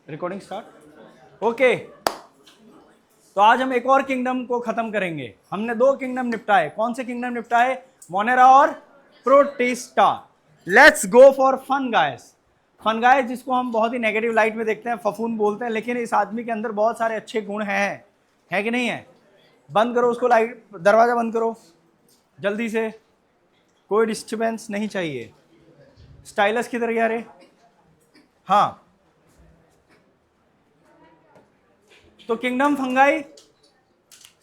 Recording start. Okay, तो आज हम एक और किंगडम को खत्म करेंगे। हमने 2 किंगडम निपटाए। कौन से किंगडम निपटाए? मोनेरा और Protista. Let's go for fun guys. Fun guys जिसको हम बहुत ही नेगेटिव लाइट में देखते हैं, फफून बोलते हैं, लेकिन इस आदमी के अंदर बहुत सारे अच्छे गुण हैं, है कि नहीं है? बंद करो उसको, लाइट दरवाजा बंद करो जल्दी से, कोई डिस्टर्बेंस नहीं चाहिए। स्टाइलस किधर गया रे? हाँ, तो किंगडम फंगाई,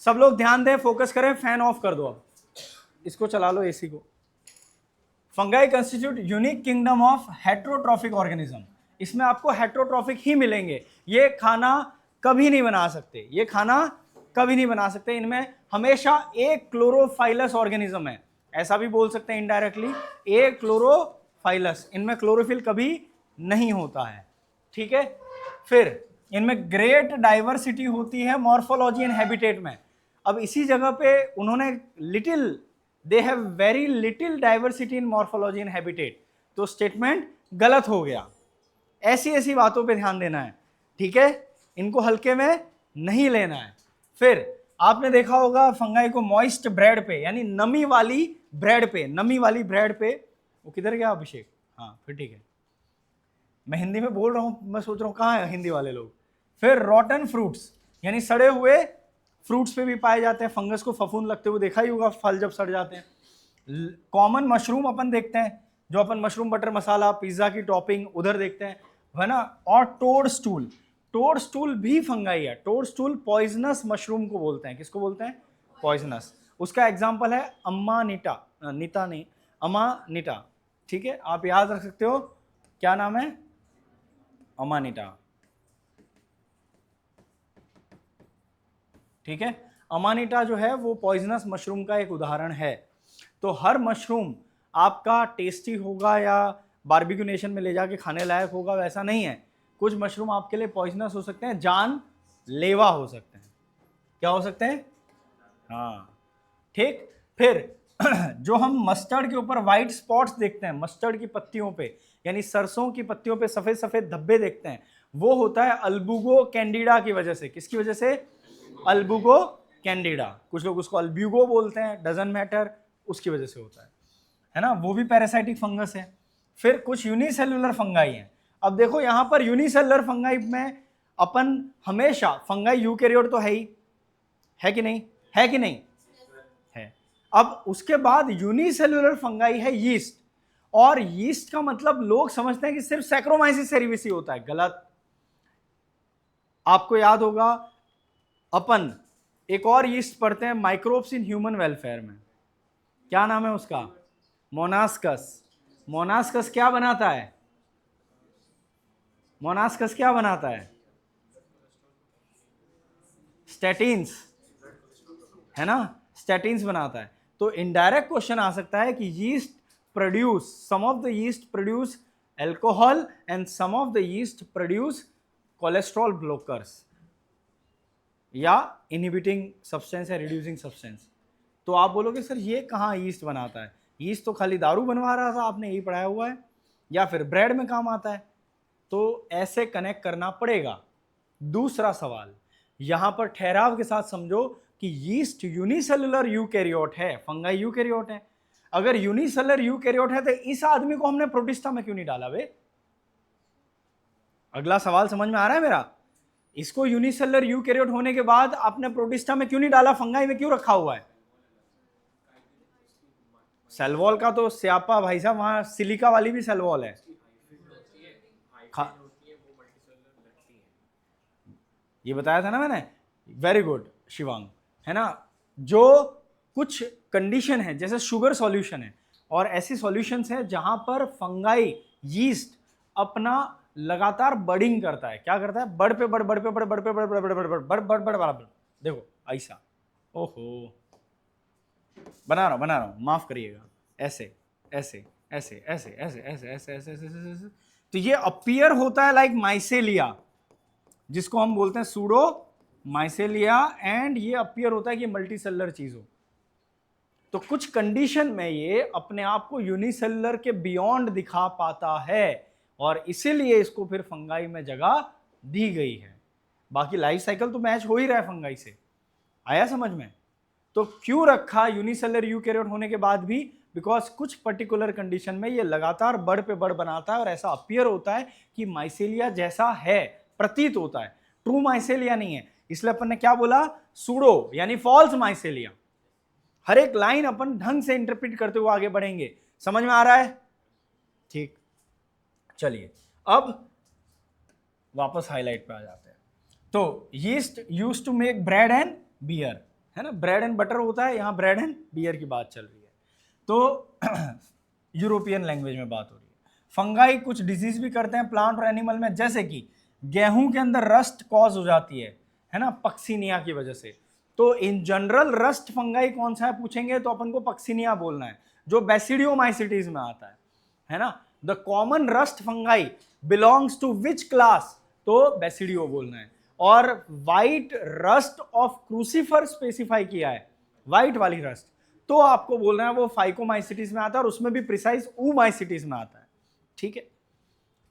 सब लोग ध्यान दें, फोकस करें। फैन ऑफ कर दो, अब इसको चला लो, एसी को। Fungi constitute unique kingdom of heterotrophic organism. इसमें आपको हेट्रोट्रॉफिक ही मिलेंगे। ये खाना कभी नहीं बना सकते, ये खाना कभी नहीं बना सकते। इनमें हमेशा एक क्लोरोफाइलस ऑर्गेनिज्म है, ऐसा भी बोल सकते हैं इनडायरेक्टली, एक क्लोरोफाइलस। इनमें क्लोरोफिल कभी नहीं होता है, ठीक है। फिर इनमें ग्रेट डाइवर्सिटी होती है मॉर्फोलॉजी एंड हैबिटेट में। अब इसी जगह पे उन्होंने little, they have very little diversity in morphology and habitat, तो स्टेटमेंट गलत हो गया। ऐसी ऐसी बातों पे ध्यान देना है, ठीक है, इनको हल्के में नहीं लेना है। फिर आपने देखा होगा फंगाई को मॉइस्ट ब्रेड पे, यानी नमी वाली ब्रेड पे, नमी वाली ब्रेड पे, वो किधर गया अभिषेक? हाँ फिर ठीक है, मैं हिंदी में बोल रहा हूं, मैं सोच रहा हूं कहाँ है हिंदी वाले लोग। फिर रॉटन फ्रूट्स, यानी सड़े हुए फ्रूट्स पे भी पाए जाते हैं। फंगस को फफूंद लगते हुए देखा ही होगा, फल जब सड़ जाते हैं। कॉमन मशरूम अपन देखते हैं, जो अपन मशरूम बटर मसाला, पिज्जा की टॉपिंग उधर देखते हैं, है ना। और टोड स्टूल, टोड स्टूल भी फंगाई है। टोड स्टूल पॉइजनस मशरूम को बोलते हैं। किसको बोलते हैं? पॉइजनस। उसका एग्जाम्पल है अमानिटा, नीता नहीं, अमानिटा, ठीक है, आप याद रख सकते हो। क्या नाम है? अमानिटा, ठीक है। अमानिटा जो है वो पॉइजनस मशरूम का एक उदाहरण है। तो हर मशरूम आपका टेस्टी होगा या बारबेक्यू नेशन में ले जाके खाने लायक होगा, वैसा नहीं है। कुछ मशरूम आपके लिए पॉइजनस हो सकते हैं, जान लेवा हो सकते हैं। क्या हो सकते हैं? हाँ, ठीक। फिर जो हम मस्टर्ड के ऊपर व्हाइट स्पॉट्स देखते हैं, मस्टर्ड की पत्तियों पे, यानी सरसों की पत्तियों पे सफेद सफेद धब्बे देखते हैं, वो होता है अल्बुगो कैंडिडा की वजह से। किसकी वजह से? अल्बुगो कैंडिडा। कुछ लोग उसको अल्ब्यूगो बोलते हैं, डजंट मैटर, उसकी वजह से होता है ना। वो भी पैरासाइटिक फंगस है। फिर कुछ यूनिसेलुलर फंगाई हैं। अब देखो यहां पर यूनिसेलुलर फंगाई में अपन हमेशा, फंगाई यूकैरियोट तो है ही, है कि नहीं? है कि नहीं? है। अब उसके बाद यूनिसेलुलर फंगाई है यीस्ट। और यीस्ट का मतलब लोग समझते हैं कि सिर्फ सैक्रोमाइसिस सेरेविसी होता है, गलत। आपको याद होगा अपन एक और यीस्ट पढ़ते हैं माइक्रोब्स इन ह्यूमन वेलफेयर में, क्या नाम है उसका? मोनास्कस। मोनास्कस क्या बनाता है? मोनास्कस क्या बनाता है? स्टैटिन्स, है ना, स्टैटिन्स बनाता है। तो इनडायरेक्ट क्वेश्चन आ सकता है कि yeast produce, some of the yeast produce alcohol and some of the yeast produce cholesterol blockers, या इनहिबिटिंग सब्सटेंस या रिड्यूसिंग सब्सटेंस। तो आप बोलोगे सर ये कहाँ यीस्ट बनाता है? यीस्ट तो खाली दारू बनवा रहा था, आपने यही पढ़ाया हुआ है, या फिर ब्रेड में काम आता है। तो ऐसे कनेक्ट करना पड़ेगा। दूसरा सवाल यहां पर ठहराव के साथ समझो कि यीस्ट यूनिसेलुलर यूकैरियोट है, फंगाई यूकैरियोट है। अगर यूनिसेलुलर यूकैरियोट है तो इस आदमी को हमने प्रोटिस्टा में क्यों नहीं डाला बे? अगला सवाल समझ में आ रहा है मेरा? इसको यूनिसेलुलर यूकैरियोट होने के बाद आपने प्रोटिस्टा में क्यों नहीं डाला, फंगाई में क्यों रखा हुआ है? सेल वॉल का तो स्यापा भाई साहब, वहां सिलिका वाली भी सेल वॉल है। ये बताया था ना मैंने, वेरी गुड शिवांग, है ना। जो कुछ कंडीशन है, जैसे शुगर सॉल्यूशन है, और ऐसी सॉल्यूशंस हैं जहां पर फंगाई यीस्ट अपना लगातार बर्डिंग करता है। क्या करता है? बढ़ पे बढ़, बढ़ पे बढ़, बढ़ पे बढ़, बढ़ बढ़ बढ़ बढ़ बढ़ बढ़ बढ़। देखो ऐसा, ओहो, बना रहा हूं, माफ करिएगा, ऐसे ऐसे ऐसे ऐसे ऐसे ऐसे ऐसे ऐसे ऐसे। तो ये अपीयर होता है लाइक माइसेलिया, जिसको हम बोलते हैं सूडो माइसेलिया, एंड ये अपीयर होता है कि मल्टी सेलुलर चीज हो। तो कुछ कंडीशन में ये अपने आप को यूनिसेलुलर के बियॉन्ड दिखा पाता है, और इसीलिए इसको फिर फंगाई में जगह दी गई है। बाकी लाइफ साइकिल तो मैच हो ही रहा है फंगाई से, आया समझ में? तो क्यों रखा यूनिसेलर यूकैरियोट होने के बाद भी? बिकॉज कुछ पर्टिकुलर कंडीशन में ये लगातार बढ़ पे बढ़ बनाता है और ऐसा अपीयर होता है कि माइसेलिया जैसा है, प्रतीत होता है, ट्रू माइसेलिया नहीं है। इसलिए अपन ने क्या बोला? सूडो यानी फॉल्स माइसेलिया। हर एक लाइन अपन ढंग से इंटरप्रेट करते हुए आगे बढ़ेंगे। समझ में आ रहा है? ठीक, चलिए अब वापस हाईलाइट पे आ जाते हैं। तो yeast used to make bread and beer, है ना, ब्रेड एंड बटर होता है, यहां ब्रेड एंड बियर की बात चल रही है। तो यूरोपियन लैंग्वेज में बात हो रही है। फंगाई कुछ डिजीज भी करते हैं प्लांट और एनिमल में, जैसे कि गेहूं के अंदर रस्ट कॉज हो जाती है ना, पक्सीनिया की वजह से। तो इन जनरल रस्ट फंगाई कौन सा है पूछेंगे तो अपन को पक्सीनिया बोलना है, जो बेसिडियोमाइसिटीज में आता है ना। The common rust fungi belongs to which class? तो बेसिडियो बोलना है। और white rust of crucifer specify किया है, व्हाइट वाली रस्ट, तो आपको बोलना है वो फाइकोमाइसिटीज में आता है, और उसमें भी प्रिसाइज ऊमाइसिटीज में आता है। ठीक है,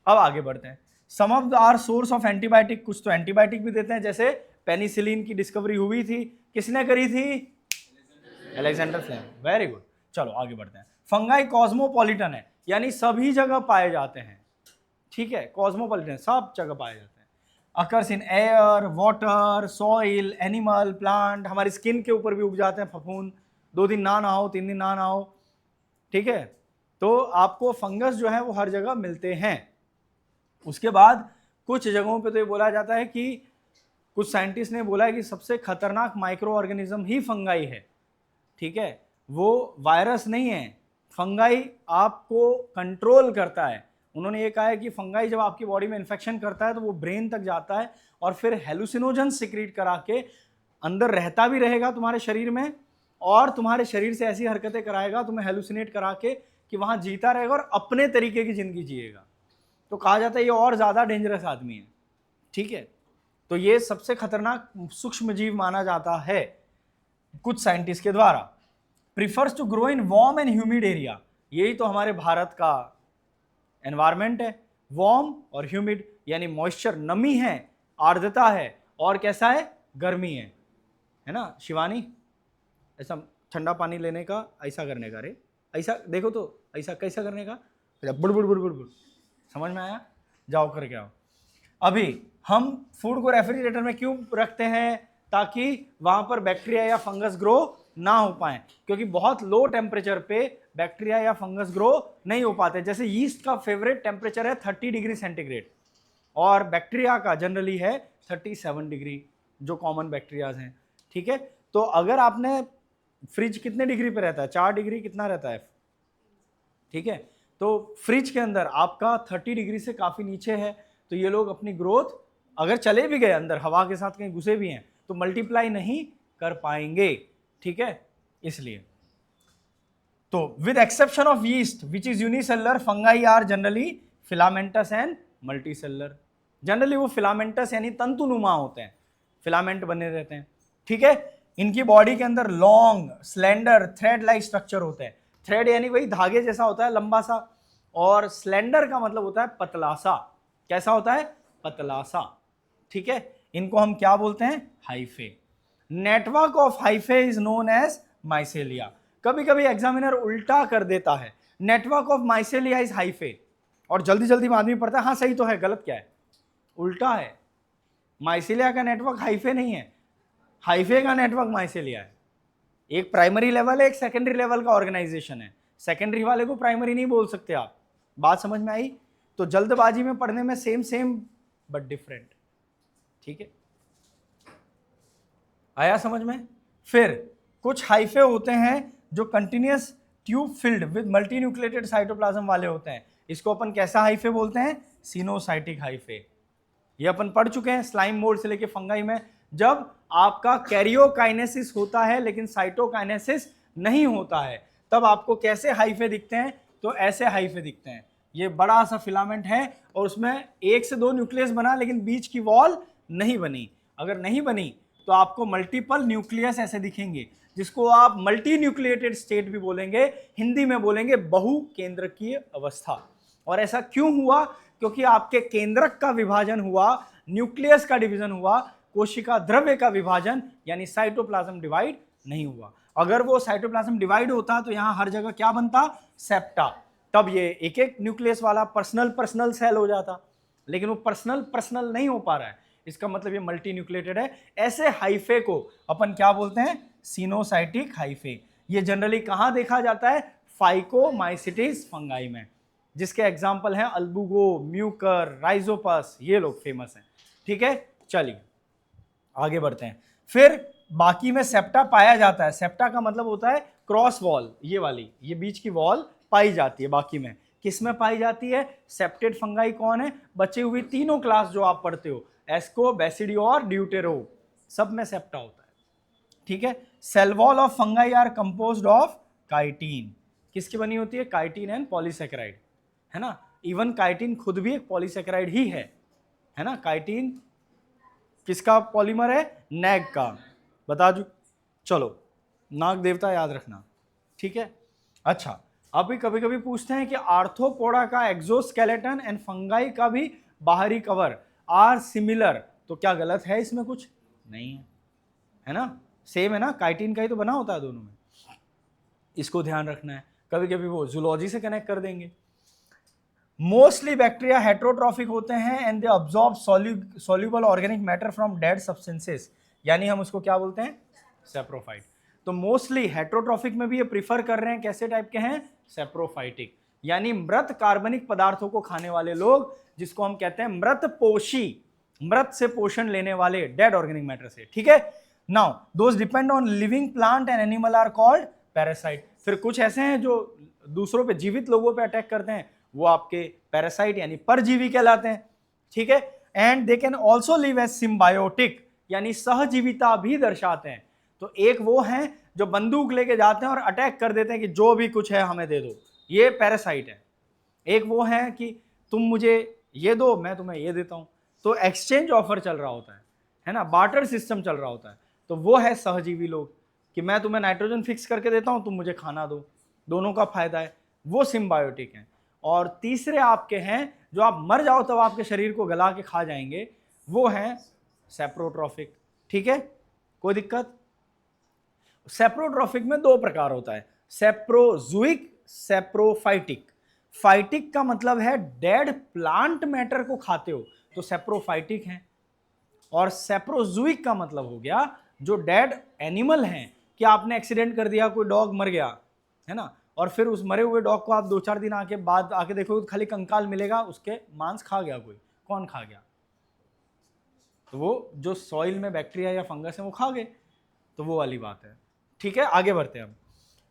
अब आगे बढ़ते हैं। Some of our source of antibiotic, कुछ तो एंटीबायोटिक भी देते हैं, जैसे पेनिसिलिन की डिस्कवरी हुई थी, किसने करी थी? Alexander flame. वेरी गुड, चलो आगे बढ़ते हैं। फंगाई कॉस्मोपॉलिटन है, यानी सभी जगह पाए जाते हैं। ठीक है, कॉस्मोपॉलिटन, सब जगह पाए जाते हैं। Occurs in air, water, soil, animal, plant, हमारी स्किन के ऊपर भी उग जाते हैं फफूंद, 2 दिन ना नहाओ, 3 दिन ना नहाओ। ठीक है, तो आपको फंगस जो है वो हर जगह मिलते हैं। उसके बाद कुछ जगहों पे तो ये बोला जाता है कि कुछ साइंटिस्ट ने बोला है कि सबसे खतरनाक माइक्रो ऑर्गेनिज्म ही फंगाई है। ठीक है, वो वायरस नहीं है, फंगाई आपको कंट्रोल करता है। उन्होंने ये कहा है कि फंगाई जब आपकी बॉडी में इन्फेक्शन करता है तो वो ब्रेन तक जाता है और फिर हेलुसिनोजन सिक्रीट करा के अंदर रहता भी रहेगा तुम्हारे शरीर में, और तुम्हारे शरीर से ऐसी हरकतें कराएगा, तुम्हें हेलुसिनेट करा के, कि वहां जीता रहेगा और अपने तरीके की जिंदगी जिएगा। तो कहा जाता है ये और ज्यादा डेंजरस आदमी है। ठीक है, तो ये सबसे खतरनाक सूक्ष्म जीव माना जाता है कुछ साइंटिस्ट के द्वारा। Prefers to grow in warm and humid area, यही तो हमारे भारत का एनवायरमेंट है, वार्म और ह्यूमिड, यानी मॉइस्चर, नमी है, आर्द्रता है, और कैसा है? गर्मी है ना शिवानी? ऐसा ठंडा पानी लेने का, ऐसा करने का, रे ऐसा देखो तो, ऐसा कैसा करने का, बुड़ बुड़ बुड़ बुड़ बुड़, समझ में आया? जाओ करके आओ। अभी हम फूड को रेफ्रिजरेटर में क्यों रखते हैं? ताकि वहां पर बैक्टीरिया या फंगस ग्रो ना हो पाए, क्योंकि बहुत लो टेम्परेचर पे बैक्टीरिया या फंगस ग्रो नहीं हो पाते। जैसे यीस्ट का फेवरेट टेम्परेचर है 30 डिग्री सेंटीग्रेड, और बैक्टीरिया का जनरली है 37 डिग्री, जो कॉमन बैक्टीरियाज हैं। ठीक है, तो अगर आपने फ्रिज कितने डिग्री पे रहता है? 4 डिग्री कितना रहता है? ठीक है, तो फ्रिज के अंदर आपका 30 डिग्री से काफी नीचे है, तो ये लोग अपनी ग्रोथ, अगर चले भी गए अंदर हवा के साथ कहीं घुसे भी हैं, तो मल्टीप्लाई नहीं कर पाएंगे। ठीक है, इसलिए तो with exception of yeast which is unicellular, fungi are generally filamentous and multicellular. Generally वो फिलामेंटस यानी तंतुनुमा होते हैं, फिलामेंट बने रहते हैं। ठीक है, इनकी बॉडी के अंदर long slender thread like structure होते हैं। थ्रेड यानी वही धागे जैसा होता है, लंबा सा, और स्लेंडर का मतलब होता है पतला सा। कैसा होता है? पतला सा। ठीक है, इनको हम क्या बोलते हैं? Hyphae. Network of hyphae is known as mycelia. कभी कभी एग्जामिनर उल्टा कर देता है, network of mycelia is hyphae, और जल्दी जल्दी में आदमी पढ़ता है हाँ सही तो है, गलत क्या है? उल्टा है। माइसेलिया का नेटवर्क हाइफे नहीं है, हाइफे का नेटवर्क माइसेलिया है। एक प्राइमरी लेवल है, एक सेकेंडरी लेवल का ऑर्गेनाइजेशन है। सेकेंडरी वाले को प्राइमरी नहीं बोल सकते आप। बात समझ में आई? तो जल्दबाजी में पढ़ने में सेम सेम बट डिफरेंट। ठीक है, आया समझ में? फिर कुछ हाइफे होते हैं जो continuous tube filled with multinucleated cytoplasm वाले होते हैं। इसको अपन कैसा हाइफे बोलते हैं? Coenocytic hyphae. ये अपन पढ़ चुके हैं स्लाइम मोल्ड से लेके फंगाई में। जब आपका कैरियोकाइनेसिस होता है लेकिन साइटोकाइनेसिस नहीं होता है, तब आपको कैसे हाइफे दिखते हैं? तो ऐसे हाइफे दिखते हैं। ये बड़ा सा फिलामेंट है और उसमें 1 से 2 न्यूक्लियस बना, लेकिन बीच की वॉल नहीं बनी। अगर नहीं बनी तो आपको मल्टीपल न्यूक्लियस ऐसे दिखेंगे, जिसको आप मल्टी न्यूक्लिएटेड स्टेट भी बोलेंगे, हिंदी में बोलेंगे बहु केंद्रकीय अवस्था। और ऐसा क्यों हुआ? क्योंकि आपके केंद्रक का विभाजन हुआ न्यूक्लियस का डिवीजन हुआ, कोशिका द्रव्य का विभाजन यानी साइटोप्लाज्म डिवाइड नहीं हुआ। अगर वो साइटोप्लाज्म डिवाइड होता तो यहां हर जगह क्या बनता, सेप्टा, तब ये एक एक न्यूक्लियस वाला पर्सनल सेल हो जाता, लेकिन वो पर्सनल नहीं हो पा रहा है, इसका मतलब ये मल्टी न्यूक्लिएटेड है। ऐसे हाइफे को अपन क्या बोलते हैं, सिनोसाइटिक हाइफे। ये जनरली कहां देखा जाता है, फाइकोमाइसिटिस फंगाई में, जिसके एग्जाम्पल हैं अल्बुगो, म्यूकर, राइजोपस, ये लोग फेमस हैं। ठीक है, चलिए आगे बढ़ते हैं। फिर बाकी में सेप्टा पाया जाता है, सेप्टा का मतलब होता है क्रॉस वॉल, ये वाली, ये बीच की वॉल पाई जाती है। बाकी में किस में पाई जाती है, सेप्टेड फंगाई कौन है, बची हुई तीनों क्लास जो आप पढ़ते हो, एस्को, बेसिडियो और ड्यूटेरो, सब में सेप्टा होता है। ठीक है, cell wall of fungi are composed of chitin, किसकी बनी होती है, काइटिन एंड पॉलीसेकेराइड, है ना। इवन काइटिन खुद भी एक पॉलीसेकेराइड ही है ना। काइटिन किसका पॉलीमर है, नैग का, बता दू, चलो नाग देवता याद रखना। ठीक है, अच्छा अभी कभी कभी पूछते हैं कि आर्थ्रोपोडा का एक्सोस्केलेटन एंड फंगाई का भी बाहरी कवर आर सिमिलर, तो क्या गलत है इसमें, कुछ नहीं है, है ना, सेम है ना, काइटिन का ही तो बना होता है दोनों में, इसको ध्यान रखना है। कभी कभी वो जूलॉजी से कनेक्ट कर देंगे। मोस्टली बैक्टीरिया हेट्रोट्रॉफिक होते हैं and they absorb soluble organic matter from dead substances, यानी हम उसको क्या बोलते हैं, सेप्रोफाइट। तो मोस्टली हेट्रोट्रॉफिक में भी ये प्रीफर कर रहे हैं, कैसे टाइप के हैं, सेप्रोफाइटिक, यानी मृत कार्बनिक पदार्थों को खाने वाले लोग, जिसको हम कहते हैं मृत पोषी, मृत से पोषण लेने वाले, डेड ऑर्गेनिक मैटर से। ठीक है, now those depend on living plant and animal are called parasite. फिर कुछ ऐसे हैं जो दूसरों पे, जीवित लोगों पे अटैक करते हैं, वो आपके पैरासाइट यानी परजीवी कहलाते हैं। ठीक है, and they can also live as symbiotic, यानी सहजीविता भी दर्शाते हैं। तो एक वो हैं जो बंदूक लेके जाते हैं और अटैक कर देते हैं कि जो भी कुछ है हमें दे दो, ये पैरासाइट है। एक वो है कि तुम मुझे ये दो, मैं तुम्हें ये देता हूं, तो एक्सचेंज ऑफर चल रहा होता है ना, बार्टर सिस्टम चल रहा होता है, तो वो है सहजीवी लोग, कि मैं तुम्हें नाइट्रोजन फिक्स करके देता हूं, तुम मुझे खाना दो, दोनों का फायदा है, वो सिम्बायोटिक है। और तीसरे आपके हैं जो आप मर जाओ तब आपके शरीर को गला के खा जाएंगे, वो हैं सेप्रोट्रॉफिक। ठीक है, कोई दिक्कत। सेप्रोट्रॉफिक में दो प्रकार होता है, सेप्रोजुइक, सेप्रोफाइटिक। फाइटिक का मतलब है डेड प्लांट मैटर को खाते हो तो सेप्रोफाइटिक हैं, और सेप्रोजुइक का मतलब हो गया जो डेड एनिमल हैं, कि आपने एक्सीडेंट कर दिया, कोई डॉग मर गया, है ना, और फिर उस मरे हुए डॉग को आप 2-4 दिन आके बाद आके देखोगे तो खाली कंकाल मिलेगा, उसके मांस खा गया कोई, कौन खा गया, तो वो जो सॉइल में बैक्टीरिया या फंगस है वो खा गए, तो वो वाली बात है। ठीक है, आगे बढ़ते हैं हम।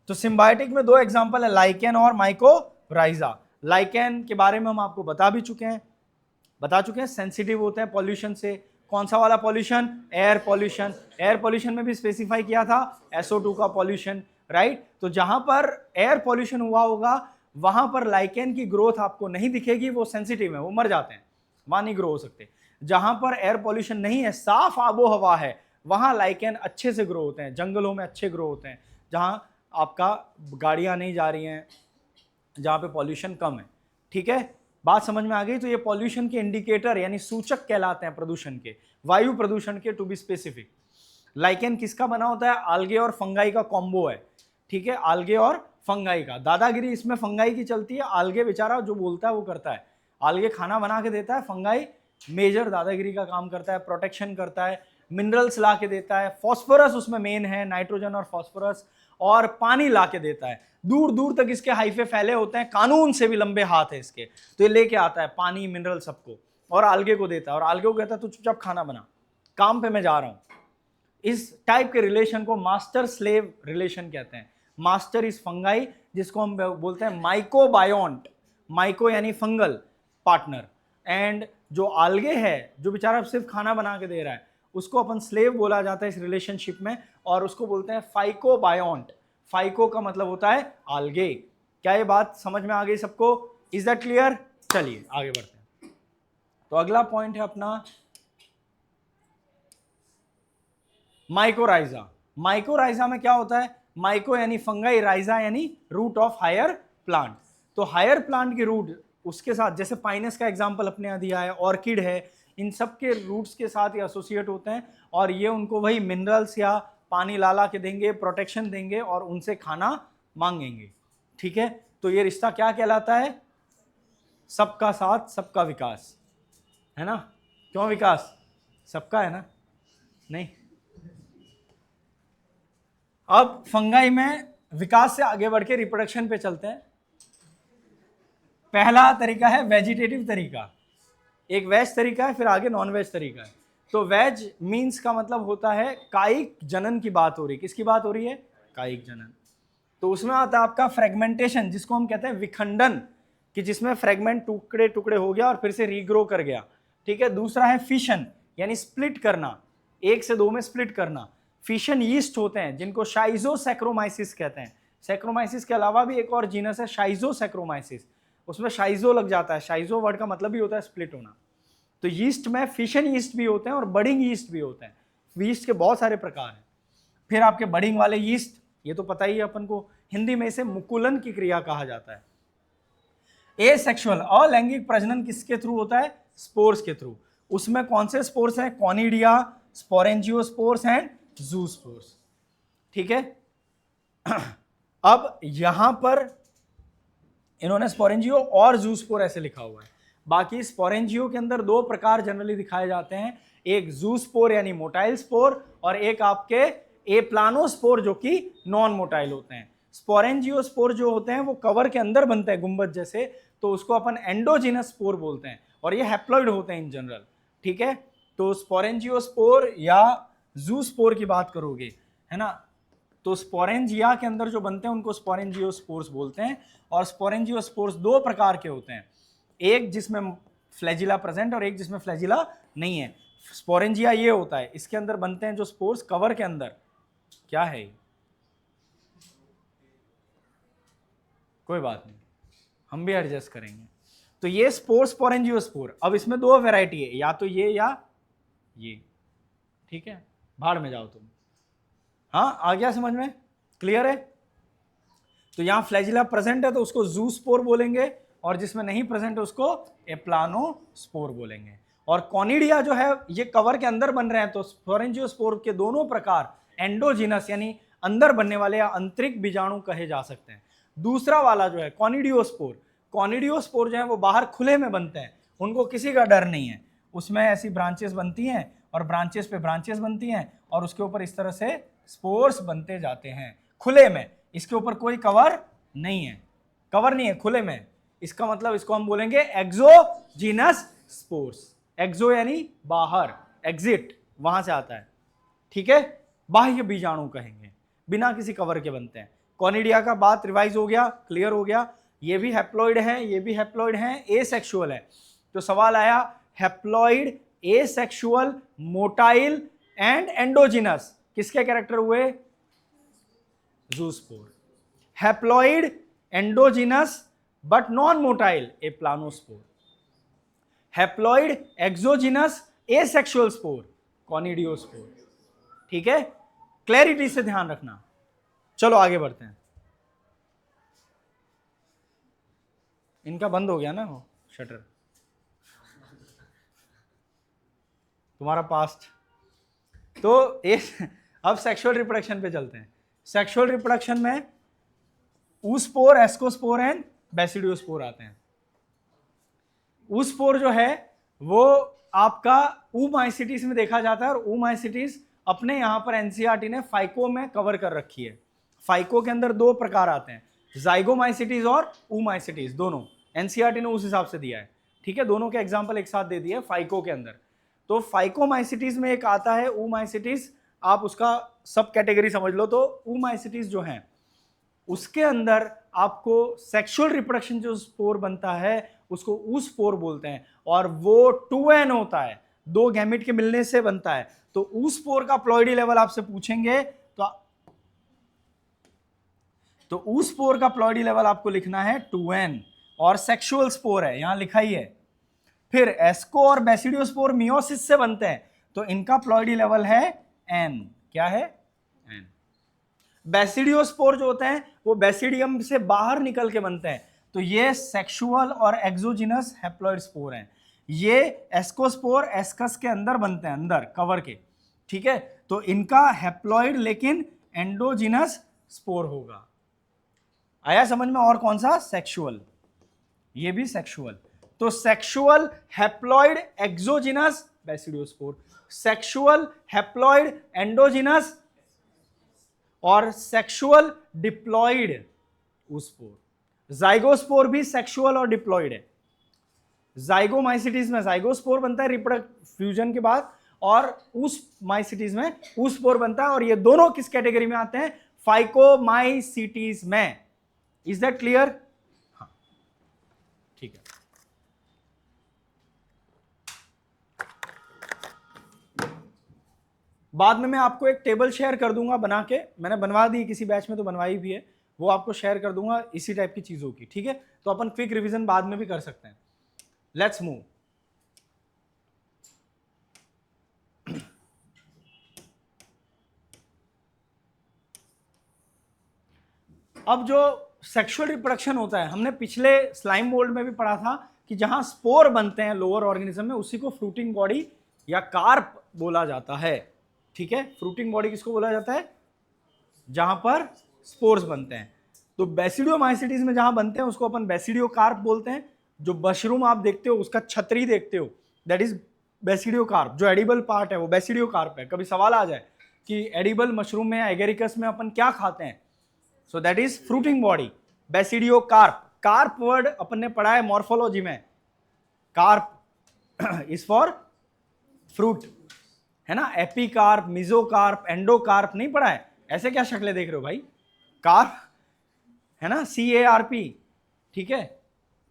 तो सिम्बायोटिक में दो एग्जांपल है, लाइकेन और माइकोराइजा। लाइकेन के बारे में हम आपको बता चुके हैं, सेंसिटिव होते हैं पॉल्यूशन से। कौन सा वाला pollution, air pollution. Air pollution में भी स्पेसिफाई किया था SO2 का पॉल्यूशन, राइट। तो जहां पर एयर पॉल्यूशन हुआ होगा वहां पर लाइकेन की ग्रोथ आपको नहीं दिखेगी, वो सेंसिटिव है, वो मर जाते हैं, वहां नहीं ग्रो हो सकते। जहां पर एयर पॉल्यूशन नहीं है, साफ आबो हवा है, वहां लाइकेन अच्छे से ग्रो होते हैं, जंगलों में अच्छे ग्रो होते हैं, जहां आपका गाड़ियां नहीं जा रही हैं, जहां पे पॉल्यूशन कम है। ठीक है, बात समझ में आ गई। तो ये पॉल्यूशन के इंडिकेटर यानी सूचक कहलाते हैं प्रदूषण के, वायु प्रदूषण के, टू बी स्पेसिफिक। लाइकेन किसका बना होता है, आल्गे और फंगाई का कॉम्बो है। ठीक है, आल्गे और फंगाई का, दादागिरी इसमें फंगाई की चलती है, आल्गे बेचारा जो बोलता है वो करता है, आल्गे खाना बना के देता है, फंगाई मेजर दादागिरी का काम करता है, प्रोटेक्शन करता है, मिनरल्स ला के देता है, फॉस्फोरस उसमें मेन है, नाइट्रोजन और फॉस्फोरस, और पानी ला के देता है। दूर दूर तक इसके हाइफे फैले होते हैं, कानून से भी लंबे हाथ है इसके, तो ये लेके आता है पानी, मिनरल सबको, और आल्गे को देता है, और आल्गे को कहता है तू चुपचाप खाना बना, काम पे मैं जा रहा हूं। इस टाइप के रिलेशन को मास्टर स्लेव रिलेशन कहते हैं। मास्टर इज फंगाई, जिसको हम बोलते हैं माइकोबायोन्ट, माइको यानी फंगल पार्टनर, एंड जो आल्गे है जो बेचारा सिर्फ खाना बना के दे रहा है, उसको अपन स्लेव बोला जाता है इस रिलेशनशिप में, और उसको बोलते हैं फाइकोबायोन्ट। फाइको का मतलब होता है आल्गे। क्या ये बात समझ में आ गई सबको, इज दैट क्लियर। चलिए आगे बढ़ते हैं। तो अगला पॉइंट है अपना माइकोराइजा। माइकोराइजा में क्या होता है, माइको यानी फंगाई, राइजा यानी रूट ऑफ हायर प्लांट। तो हायर प्लांट की रूट उसके साथ, जैसे पाइनस का एग्जांपल अपने यहाँ दिया है, ऑर्किड है, इन सब के रूट्स के साथ ये एसोसिएट होते हैं और ये उनको वही मिनरल्स या पानी ला के देंगे, प्रोटेक्शन देंगे और उनसे खाना मांगेंगे। ठीक है, तो ये रिश्ता क्या कहलाता है? सबका साथ सबका विकास, है ना? क्यों विकास? सबका है ना? नहीं। अब फंगाई में विकास से आगे बढ़ के रिप्रोडक्शन पे चलते हैं। पहला तरीका है वेजिटेटिव तरीका, एक वेज तरीका है, फिर आगे नॉन वेज तरीका है। तो वेज मीन्स का मतलब होता है कायिक जनन की बात हो रही है। किसकी बात हो रही है? कायिक जनन। तो उसमें आता है आपका फ्रेगमेंटेशन, जिसको हम कहते हैं विखंडन, कि जिसमें फ्रेगमेंट टुकड़े टुकड़े हो गया और फिर से रीग्रो कर गया। ठीक है। दूसरा है फिशन, यानी स्प्लिट करना, एक से दो में स्प्लिट करना। फिशन यीस्ट होते हैं जिनको शाइजोसैक्रोमाइसिस कहते हैं। सैक्रोमाइसिस के अलावा भी एक और जीनस है शाइजोसैक्रोमाइसिस, उसमें शाइजो लग जाता है। शाइजो वर्ड का मतलब भी होता है स्प्लिट होना। तो यीस्ट में फिशन यीस्ट भी होते हैं और बडिंग यीस्ट भी होते हैं। यीस्ट के बहुत सारे प्रकार हैं। फिर आपके बडिंग वाले यीस्ट, ये तो पता ही है अपन को, हिंदी में इसे मुकुलन की क्रिया कहा जाता है। एसेक्सुअल, अलैंगिक प्रजनन किसके थ्रू होता है? स्पोर्स के थ्रू। उसमें कौन से स्पोर्स हैं? Conidia, sporangiospores and zoospores. ठीक है। अब यहां पर इन्होंने स्पोरेंजियो और जूस्पोर ऐसे लिखा हुआ है। बाकी स्पोरेंजियो के अंदर दो प्रकार जनरली दिखाए जाते हैं, एक जूस्पोर यानी मोटाइल स्पोर और एक आपके एप्लानोस्पोर जो कि नॉन मोटाइल होते हैं। स्पोरेंजियोस्पोर जो होते हैं वो कवर के अंदर बनते हैं गुंबद जैसे, तो उसको अपन एंडोजिनस स्पोर बोलते हैं और ये हैप्लॉइड होते हैं इन जनरल। ठीक है। तो स्पोरेंजियोस्पोर या जूस्पोर की बात करोगे, है ना, तो स्पोरेंजिया के अंदर जो बनते हैं उनको स्पोरेंजियोस्पोर्स बोलते हैं। और स्पोरेंजियोस्पोर्स दो प्रकार के होते हैं, एक जिसमें फ्लैजिला प्रेजेंट और एक जिसमें फ्लैजिला नहीं है। स्पोरेंजिया ये होता है, इसके अंदर बनते हैं जो स्पोर्स कवर के अंदर। क्या है ये? कोई बात नहीं, हम भी एडजस्ट करेंगे। तो ये स्पोर स्पोरेंजियोस्पोर। अब इसमें दो वैरायटी है, या तो ये या ये। ठीक है, भाड़ में जाओ तुम। हाँ, आ गया समझ में? क्लियर है? तो यहां फ्लैजिला प्रेजेंट है तो उसको जूस्पोर बोलेंगे और जिसमें नहीं प्रेजेंट है उसको एप्लानोस्पोर बोलेंगे। और कॉनिडिया जो है ये कवर के अंदर बन रहे हैं, तो स्पोरेंजियोस्पोर के दोनों प्रकार एंडोजिनस यानी अंदर बनने वाले या आंतरिक बीजाणु कहे जा सकते हैं। दूसरा वाला जो है कॉनिडियोस्पोर, कॉनिडियोस्पोर जो है वो बाहर खुले में बनते हैं, उनको किसी का डर नहीं है। उसमें ऐसी ब्रांचेस बनती हैं और ब्रांचेस पे ब्रांचेस बनती हैं और उसके ऊपर इस तरह से स्पोर्स बनते जाते हैं खुले में। इसके ऊपर कोई कवर नहीं है, कवर नहीं है, खुले में। इसका मतलब इसको हम बोलेंगे एक्सोजीनस स्पोर्स। एक्सो यानी बाहर, एग्जिट वहां से आता है। ठीक है, बाह्य बीजाणु कहेंगे, बिना किसी कवर के बनते हैं। कॉनिडिया का बात रिवाइज हो गया, क्लियर हो गया। ये भी हैप्लॉइड है, ये भी हैप्लॉइड है, एसेक्सुअल है। तो सवाल आया haploid, asexual, motile and endogenous किसके कैरेक्टर हुए? Zoospore. Haploid, endogenous but non motile, aplanospore. Haploid, exogenous, asexual spore, conidiospore. ठीक है, क्लैरिटी से ध्यान रखना। चलो आगे बढ़ते हैं। इनका बंद हो गया ना वो शटर, तुम्हारा पास्ट। तो अब सेक्सुअल रिप्रोडक्शन पे चलते हैं। सेक्सुअल रिप्रोडक्शन में ऊस्पोर, एस्कोस्पोर एंड बेसिडियोस्पोर आते हैं। ऊस्पोर जो है वो आपका ऊमाइसिटीज में देखा जाता है और ऊमाइसिटीज अपने यहां पर एनसीईआरटी ने फाइको में कवर कर रखी है। फाइको के अंदर दो प्रकार आते हैं, जाइगोमाइसिटीज और ऊमाइसिटीज, दोनों एनसीईआरटी ने उस हिसाब से दिया है। ठीक है, दोनों के एग्जाम्पल एक साथ दे दिए फाइको के अंदर। तो फाइकोमाइसिटीज में एक आता है ऊमाइसिटीज, आप उसका सब कैटेगरी समझ लो। तो ऊमाइसिटीज जो है उसके अंदर आपको सेक्सुअल रिप्रोडक्शन जो स्पोर बनता है उसको ऊस्पोर बोलते हैं और वो 2n होता है, दो गैमेट के मिलने से बनता है। तो ऊस्पोर का प्लॉइडी लेवल आपसे पूछेंगे तो ऊस्पोर का प्लॉइडी लेवल आपको लिखना है 2n और सेक्सुअल स्पोर है, यहां लिखा ही है। फिर एस्को और बेसिडियोस्पोर मियोसिस से बनते हैं, तो इनका प्लॉइडी लेवल है n। क्या है? n। बेसिडियोस्पोर जो होते हैं वो बेसिडियम से बाहर निकल के बनते हैं, तो ये सेक्सुअल और एक्सोजिनस हैप्लॉइड स्पोर हैं। ये एस्कोस्पोर एस्कस के अंदर बनते हैं, अंदर कवर के, ठीक है। तो इनका हैप्लॉइड लेकिन एंडोजिनस स्पोर होगा। आया समझ में? और कौन सा? सेक्सुअल, ये भी सेक्सुअल। तो sexual haploid exogenous basidiospore, sexual haploid endogenous, और सेक्सुअल डिप्लॉइड ओस्पोर। जाइगोस्पोर भी सेक्सुअल और डिप्लॉइड है। जाइगोमाइसिटीज में जाइगोस्पोर बनता है रिप्रोडक्ट फ्यूजन के बाद, और उस माइसिटीज में ओस्पोर बनता है, और ये दोनों किस कैटेगरी में आते हैं? फाइकोमाइसिटीज में। Is that clear? हाँ, ठीक है। बाद में मैं आपको एक टेबल शेयर कर दूंगा बना के, मैंने बनवा दी किसी बैच में तो बनवाई भी है, वो आपको शेयर कर दूंगा इसी टाइप की चीजों की, ठीक है। तो अपन क्विक रिवीजन बाद में भी कर सकते हैं। Let's move. अब जो सेक्सुअल रिप्रोडक्शन होता है, हमने पिछले स्लाइम मोल्ड में भी पढ़ा था कि जहां स्पोर बनते हैं लोअर ऑर्गेनिज्म में, उसी को फ्रूटिंग बॉडी या कार्प बोला जाता है, ठीक है। फ्रूटिंग बॉडी किसको बोला जाता है? जहां पर स्पोर्स बनते हैं। तो बेसिडियोमाइसिटीज में जहां बनते हैं उसको अपन बेसिडियोकार्प बोलते हैं। जो मशरूम आप देखते हो उसका छतरी देखते हो, दैट इज बेसिडियोकार्प। जो एडिबल पार्ट है वो बेसिडियोकार्प है। कभी सवाल आ जाए कि एडिबल मशरूम में या एगेरिकस में अपन क्या खाते हैं, so that is fruiting body, basidiocarp. Carp word अपन ने पढ़ा है मॉर्फोलॉजी में, कार्प इज फॉर फ्रूट, है ना। एपीकार्प, मिजोकार्प, एंडोकार्प नहीं पढ़ा है? ऐसे क्या शक्लें देख रहे हो भाई? कार्प है ना, CARP, ठीक है।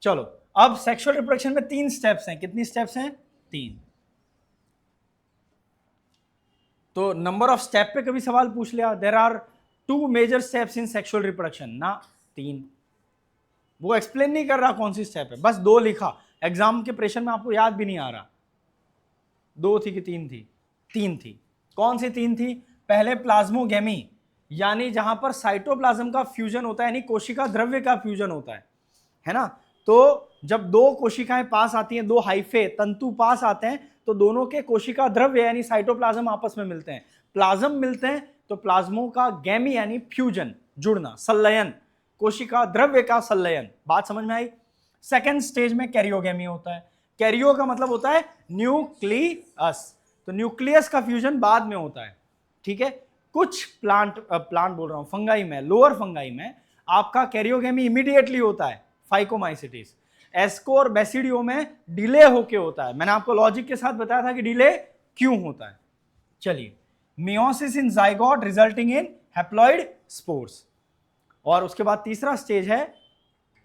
चलो, अब सेक्सुअल रिप्रोडक्शन में 3 स्टेप्स हैं। कितनी स्टेप्स हैं? 3। तो नंबर ऑफ स्टेप पे कभी सवाल पूछ लिया, there are 2 major steps in sexual reproduction ना, 3। वो एक्सप्लेन नहीं कर रहा कौन सी स्टेप है, बस 2 लिखा। एग्जाम के प्रेशर में आपको याद भी नहीं आ रहा 2 थी कि 3 थी? 3 थी। कौन सी 3 थी? पहले प्लाज्मोगेमी, यानी जहां पर साइटोप्लाज्म का फ्यूजन होता है, यानी कोशिका द्रव्य का फ्यूजन होता है ना। तो जब 2 कोशिकाएं पास आती हैं, 2 हाइफे तंतु पास आते हैं, तो दोनों के कोशिका द्रव्य यानी साइटोप्लाज्म आपस में मिलते हैं, प्लाज्म मिलते हैं, तो प्लाज्मों का गैमी यानी फ्यूजन, जुड़ना, संलयन, कोशिका द्रव्य का संलयन। बात समझ में आई? सेकेंड स्टेज में कैरियोगेमी होता है। कैरियो का मतलब होता है न्यूक्लियस, तो न्यूक्लियस का फ्यूजन बाद में होता है, ठीक है। कुछ प्लांट बोल रहा हूं, फंगाई में, लोअर फंगाई में आपका कैरियोगेमी इमीडिएटली होता है, फाइकोमाइसिटीज। एस्को और बेसिडियो में डिले होके होता है। मैंने आपको लॉजिक के साथ बताया था कि डिले क्यों होता है। चलिए, meiosis in zygote resulting in haploid spores, और उसके बाद तीसरा स्टेज है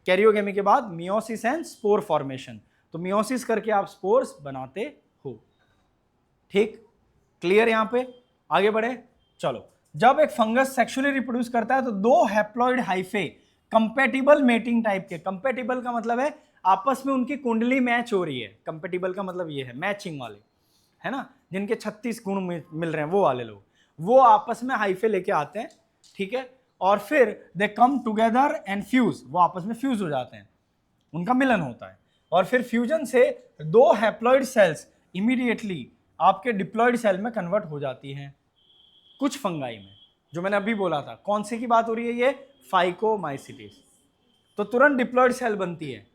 कैरियोगेमी के बाद मियोसिस एंड स्पोर फॉर्मेशन। तो मियोसिस करके आप स्पोर्स बनाते हो, ठीक, क्लियर? यहां पे आगे बढ़े, चलो। जब एक फंगस सेक्सुअली रिप्रोड्यूस करता है तो 2 haploid hyphae compatible mating type के, कंपेटिबल का मतलब है आपस में उनकी कुंडली मैच हो रही है, कंपेटिबल का मतलब ये है मैचिंग वाले, है ना, जिनके 36 गुण मिल रहे हैं, वो वाले लोग, वो आपस में हाइफे लेके आते हैं, ठीक है। और फिर दे कम टुगेदर एंड फ्यूज, वो आपस में फ्यूज हो जाते हैं, उनका मिलन होता है, और फिर फ्यूजन से 2 हैप्लॉइड सेल्स इमीडिएटली आपके डिप्लॉइड सेल में कन्वर्ट हो जाती हैं। कुछ फंगाई में, जो मैंने अभी बोला था, कौन से की बात हो रही है? ये फाइकोमाइसिटीज। तो तुरंत डिप्लॉइड सेल बनती है,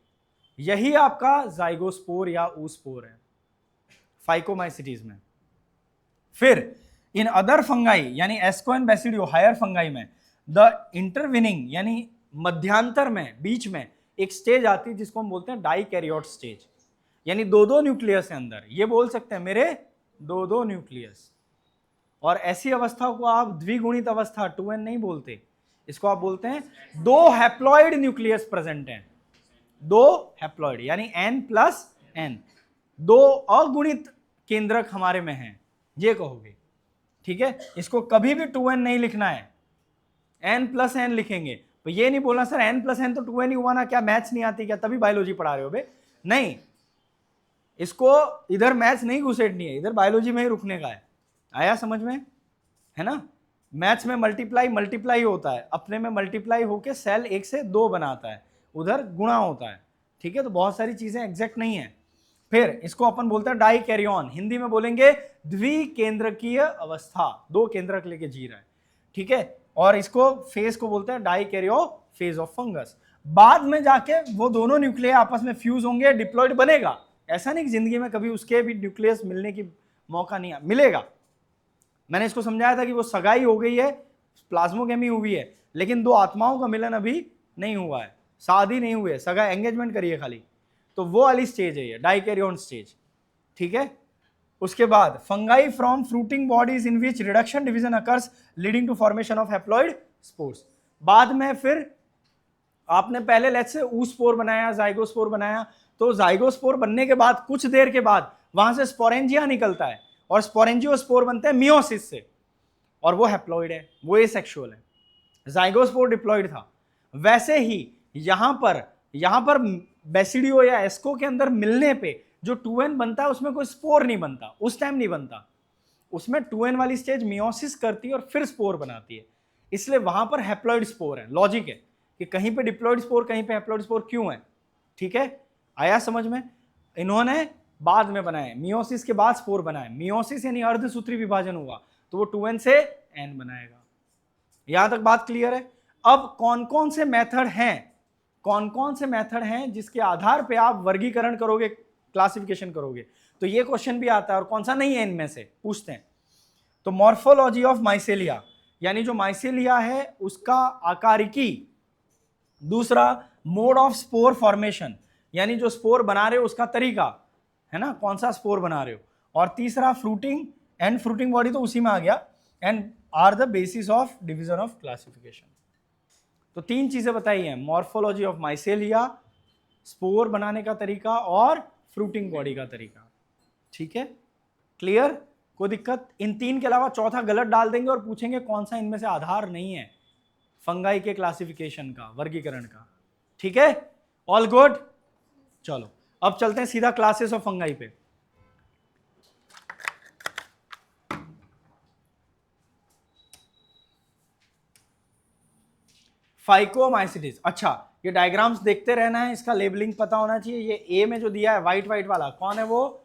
यही आपका जाइगोस्पोर या oospore है फाइकोमाइसिटीज में। फिर इन अदर फंगाई यानी एस्को एंड बेसिडियो, हायर फंगाई में द इंटरविनिंग यानी मध्यांतर में, बीच में एक स्टेज आती है जिसको हम बोलते हैं डाइकैरियोट स्टेज, यानी 2-2 न्यूक्लियस है अंदर। ये बोल सकते हैं मेरे 2-2 न्यूक्लियस, और ऐसी अवस्था को आप द्विगुणित अवस्था 2n नहीं बोलते, इसको आप बोलते हैं 2 हैप्लॉइड न्यूक्लियस प्रेजेंट हैं, 2 हैप्लॉइड यानी n+n, 2 अगुणित केंद्रक हमारे में हैं, ये कहोगे, ठीक है। इसको कभी भी 2n नहीं लिखना है, n+n लिखेंगे। तो ये नहीं बोलना सर n+n तो 2n ही हुआ ना, क्या मैथ्स नहीं आती क्या, तभी बायोलॉजी पढ़ा रहे हो बे? नहीं, इसको इधर मैथ्स नहीं घुसेड़नी है, इधर बायोलॉजी में ही रुकने का है। आया समझ में, है ना। मैथ्स में मल्टीप्लाई होता है, अपने में मल्टीप्लाई होके सेल 1 से 2 बनाता है, उधर गुणा होता है, ठीक है। तो बहुत सारी चीजें एग्जैक्ट नहीं है। फिर इसको अपन बोलते हैं डाइकैरियन, हिंदी में बोलेंगे द्विकेंद्रकीय अवस्था, दो केंद्रक लेके जी रहा है, ठीक है। और इसको फेज को बोलते हैं डाइकैरियो फेज ऑफ फंगस। बाद में जाके वो दोनों न्यूक्लियस आपस में फ्यूज होंगे, डिप्लॉइड बनेगा। ऐसा नहीं कि जिंदगी में कभी उसके भी न्यूक्लियस मिलने की मौका नहीं मिलेगा। मैंने इसको समझाया था कि वो सगाई हो गई है, प्लाज्मोगेमी हुई है, लेकिन दो आत्माओं का मिलन अभी नहीं हुआ है, शादी नहीं हुई है, सगाई एंगेजमेंट करिए खाली। तो वो वाली स्टेज है ये डाइकैरियन स्टेज, ठीक है। उसके बाद fungi from fruiting bodies in which reduction division occurs leading to formation of haploid spores. बाद में फिर आपने पहले लेट्स से ऊस्पोर बनाया, जाइगोस्पोर बनाया, तो जाइगोस्पोर बनने के बाद कुछ देर के बाद वहां से स्पोरेंजिया निकलता है और स्पोरेंजियोस्पोर बनते हैं मियोसिस से, और वो हैप्लॉइड है, वो एसेक्सुअल है। जाइगोस्पोर डिप्लॉइड था। वैसे ही यहां पर बेसिडियो या एस्को के अंदर मिलने पे जो 2n बनता है उसमें कोई स्पोर नहीं बनता, उस टाइम नहीं बनता, उसमें 2n वाली स्टेज मियोसिस करती है और फिर स्पोर बनाती है, इसलिए वहां पर हैप्लॉइड स्पोर है। लॉजिक है कि कहीं पे डिप्लॉइड स्पोर कहीं पे हैप्लॉइड स्पोर क्यों है, ठीक है। आया समझ में? इन्होंने बाद में बनाए, मियोसिस के बाद स्पोर बनाए, मियोसिस यानी अर्धसूत्री विभाजन हुआ तो वो 2n से n बनाएगा। यहां तक बात क्लियर है? अब कौन कौन से मेथड हैं जिसके आधार पे आप वर्गीकरण करोगे, क्लासिफिकेशन करोगे? तो ये क्वेश्चन भी आता है, और कौन सा नहीं है इनमें से पूछते हैं। तो मॉर्फोलॉजी ऑफ माइसेलिया, यानी जो माइसेलिया है उसका आकारिकी। दूसरा मोड ऑफ स्पोर फॉर्मेशन, यानी जो स्पोर बना रहे हो उसका तरीका है ना, कौन सा स्पोर बना रहे हो। और तीसरा फ्रूटिंग एंड फ्रूटिंग बॉडी तो उसी में आ गया, and are the basis of division of classification. तो तीन चीजें बताई हैं, मॉर्फोलॉजी ऑफ माइसेलिया, स्पोर बनाने का तरीका और फ्रूटिंग बॉडी का तरीका, ठीक है। क्लियर? कोई दिक्कत? इन तीन के अलावा चौथा गलत डाल देंगे और पूछेंगे कौन सा इनमें से आधार नहीं है फंगाई के क्लासिफिकेशन का, वर्गीकरण का, ठीक है। All good? चलो अब चलते हैं सीधा क्लासेस ऑफ फंगाई पे। फाइकोमाइसिटिस, अच्छा ये डायग्राम्स देखते रहना है, इसका लेबलिंग पता होना चाहिए। ये ए में जो दिया है व्हाइट व्हाइट वाला कौन है, वो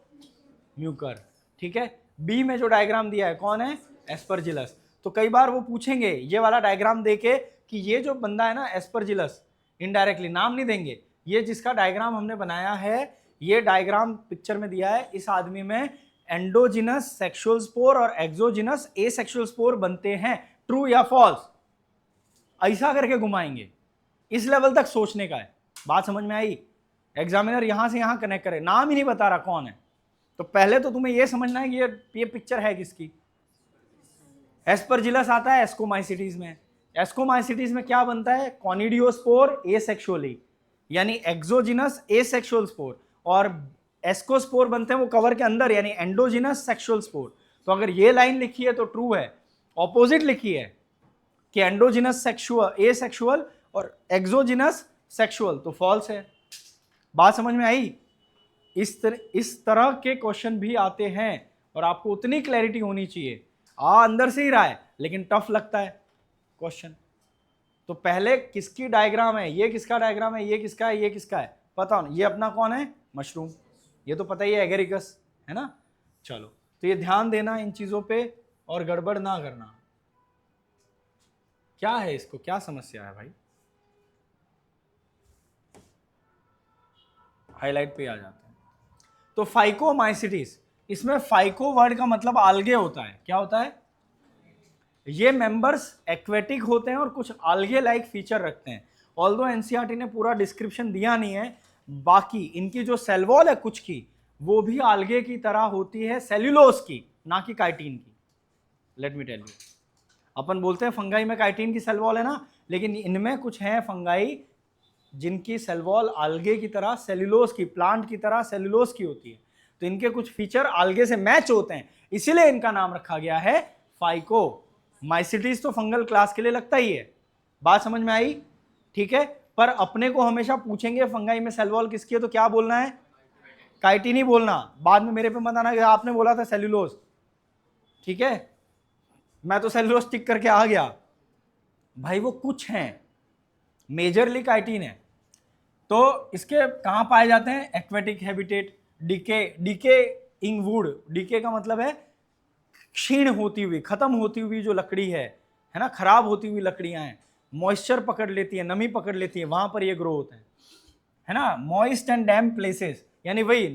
म्यूकर, ठीक है। बी में जो डायग्राम दिया है कौन है, एस्परजिलस। तो कई बार वो पूछेंगे ये वाला डायग्राम देके कि ये जो बंदा है ना एस्परजिलस, इनडायरेक्टली नाम नहीं देंगे, ये जिसका डायग्राम हमने बनाया है, ये डायग्राम पिक्चर में दिया है, इस आदमी में एंडोजिनस सेक्सुअल स्पोर और एक्सोजिनस एसेक्सुअल स्पोर बनते हैं, ट्रू या फॉल्स, ऐसा करके घुमाएंगे। इस लेवल तक सोचने का है, बात समझ में आई? एग्जामिनर यहां से यहां कनेक्ट करे, नाम ही नहीं बता रहा कौन है, तो पहले तो तुम्हें यह समझना है कि ये पिक्चर है किसकी। एस्परजिलस आता है एस्कोमाइसिटीज में, एस्कोमाइसिटीज में क्या बनता है, कॉनिडियोस्पोर एसेक्सुअली, यानी एक्सोजिनस एसेक्सुअल स्पोर, और एस्कोस्पोर बनते हैं वो कवर के अंदर, यानी एंडोजिनस सेक्सुअल स्पोर। तो अगर ये लाइन लिखी है तो ट्रू है, ऑपोजिट लिखी है कि एंडोजिनस सेक्सुअल एसेक्सुअल और एक्सोजिनस सेक्सुअल, तो फॉल्स है। बात समझ में आई? इस तरह के क्वेश्चन भी आते हैं और आपको उतनी क्लैरिटी होनी चाहिए। अंदर से ही रहा है लेकिन टफ लगता है क्वेश्चन। तो पहले किसकी डायग्राम है, ये किसका डायग्राम है, ये किसका है, ये किसका है, पता हो ना। ये अपना कौन है, मशरूम, ये तो पता ही है, एगेरिकस है ना। चलो तो ये ध्यान देना इन चीजों पे और गड़बड़ ना करना। क्या है, इसको क्या समस्या है भाई? हाईलाइट पे आ जाते हैं। तो फाइकोमाइसिटिस, इसमें फाइको वर्ड का मतलब आल्गे होता है। क्या होता है? ये मेंबर्स एक्वेटिक होते हैं और कुछ आल्गे लाइक फीचर रखते हैं। ऑल्दो एनसीईआरटी ने पूरा डिस्क्रिप्शन दिया नहीं है, बाकी इनकी जो सेल वॉल है कुछ की, वो भी आल्गे की तरह होती है, सेल्यूलोज की, ना कि काइटिन की। लेट मी टेल यू, अपन बोलते हैं फंगाई में काइटिन की सेल वॉल है ना, लेकिन इनमें कुछ है फंगाई जिनकी सेल वॉल आल्गे की तरह सेल्यूलोज की, प्लांट की तरह सेल्यूलोज की होती है। तो इनके कुछ फीचर आल्गे से मैच होते हैं, इसीलिए इनका नाम रखा गया है फाइकोमाइसिटिस। तो फंगल क्लास के लिए लगता ही है। बात समझ में आई? ठीक है। पर अपने को हमेशा पूछेंगे फंगाई में सेल वॉल किसकी है, तो क्या बोलना है, काइटिन ही बोलना। बाद में मेरे पे मत आना कि आपने बोला था सेल्यूलोज, ठीक है। मैं तो सेल्यूलोज टिक करके आ गया भाई, वो कुछ हैं, मेजरली काइटिन है। तो इसके कहाँ पाए जाते हैं, aquatic habitat, decaying would, decay का मतलब है क्षीण होती हुई, खत्म होती हुई जो लकड़ी है ना, खराब होती हुई लकड़ियां हैं, मॉइस्चर पकड़ लेती है, नमी पकड़ लेती है, वहां पर ये ग्रो होते हैं, है ना, मॉइस्ट एंड डैम्प प्लेसेस, यानी वही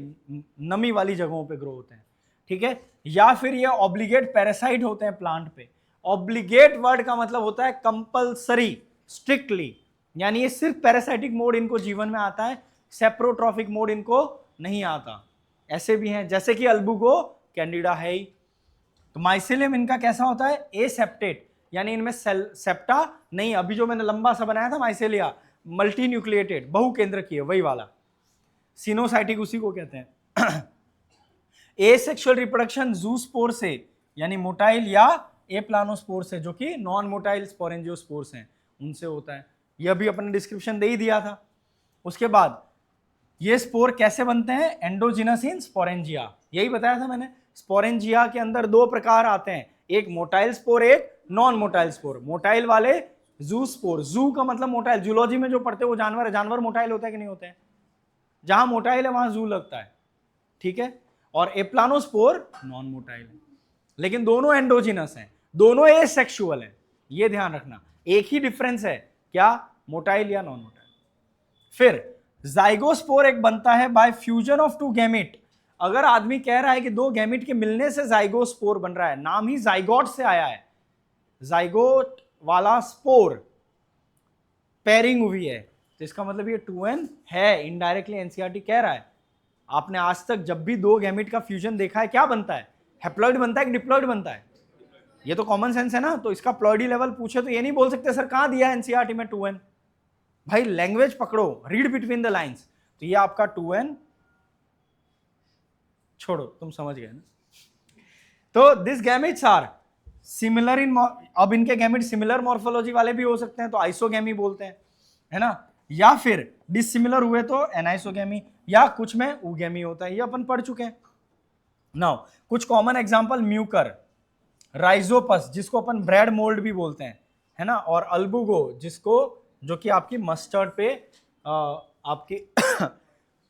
नमी वाली जगहों पे ग्रो होते हैं, ठीक है। या फिर ये ऑब्लिगेट पैरासाइट होते हैं प्लांट पे। ऑब्लिगेट वर्ड का मतलब होता है कंपल्सरी, स्ट्रिक्टली, यानी ये सिर्फ पैरासाइटिक मोड इनको जीवन में आता है, सेप्रोट्रॉफिक मोड इनको नहीं आता। ऐसे भी हैं जैसे कि अल्बुगो कैंडिडा है ही। तो माइसेलियम इनका कैसा होता है, एसेप्टेट, यानी इनमें सेप्टा नहीं, अभी जो मैंने लंबा सा बनाया था माइसेलिया, मल्टी न्यूक्लिएटेड, बहुकेंद्रकीय, वही वाला। सिनोसाइटिक उसी को कहते हैं। एसेक्सुअल रिप्रोडक्शन जूस्पोर से, यानी मोटाइल या एप्लानोस्पोर से, जो कि नॉन मोटाइल स्पोरेंजियोस्पोर्स हैं, उनसे होता है। यह भी अपने डिस्क्रिप्शन दे ही दिया था। उसके बाद ये स्पोर कैसे बनते हैं, एंडोजिनस इन स्पोरेंजिया, यही बताया था मैंने। स्पोरेंजिया के अंदर दो प्रकार आते हैं, एक मोटाइल स्पोर, एक नॉन मोटाइल स्पोर। मोटाइल वाले जू स्पोर, जू का मतलब मोटाइल, जूलॉजी में जो पढ़ते हैं वो जानवर है, जानवर मोटाइल होता है कि नहीं होते हैं, जहां मोटाइल है वहां जू लगता है, ठीक है। और एप्लानोस्पोर नॉन मोटाइल है, लेकिन दोनों एंडोजिनस हैं, दोनों एसेक्सुअल है, ये ध्यान रखना। एक ही डिफरेंस है, क्या, मोटाइल या नॉन मोटाइल। फिर जाइगोस्पोर एक बनता है by fusion of two gamete. अगर आदमी कह रहा है कि दो गैमेट के मिलने से जाइगोस्पोर बन रहा है, नाम ही जाइगोट से आया है, जाइगोट वाला स्पोर, पेयरिंग हुई है, तो इसका मतलब ये 2n है, इनडायरेक्टली एनसीईआरटी कह रहा है। आपने आज तक जब भी दो गैमेट का फ्यूजन देखा है, क्या बनता है, हैप्लॉइड बनता है कि डिप्लॉइड बनता है, ये तो कॉमन सेंस है ना। तो इसका प्लॉइडी लेवल पूछे तो ये नहीं बोल सकते सर कहां दिया है एनसीईआरटी में 2n, भाई लैंग्वेज पकड़ो, रीड बिटवीन द लाइंस। तो ये आपका 2n, छोड़ो तुम समझ गए ना। तो this gametes are similar in, अब इनके गैमेट सिमिलर मॉर्फोलॉजी वाले भी हो सकते हैं, तो आइसोगैमी बोलते हैं, है ना। या फिर डिसिमिलर हुए तो एनाइसोगैमी, या कुछ में उगैमी होता है, ये अपन पढ़ चुके हैं। नाउ कुछ कॉमन एग्जांपल, म्यूकर, राइजोपस जिसको अपन ब्रेड मोल्ड भी बोलते हैं, है ना, और अल्बुगो जिसको, जो कि आपकी मस्टर्ड पे आपकी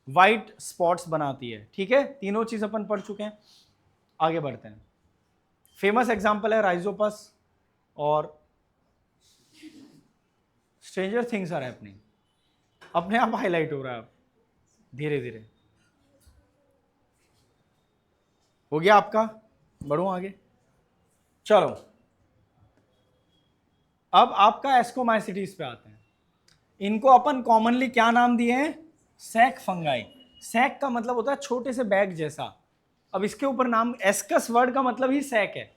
वाइट स्पॉट्स बनाती है, ठीक है। तीनों चीज अपन पढ़ चुके हैं, आगे बढ़ते हैं। फेमस एग्जांपल है राइजोपस और स्ट्रेंजर थिंग्स आर हैपनिंग, अपने आप हाईलाइट हो रहा है, धीरे धीरे हो गया आपका। बढ़ो आगे, चलो अब आपका एस्कोमाइसिटीज पे आते हैं। इनको अपन कॉमनली क्या नाम दिए हैं, सैक फंगाई। सैक का मतलब होता है छोटे से बैग जैसा। अब इसके ऊपर नाम, एस्कस वर्ड का मतलब ही सैक है,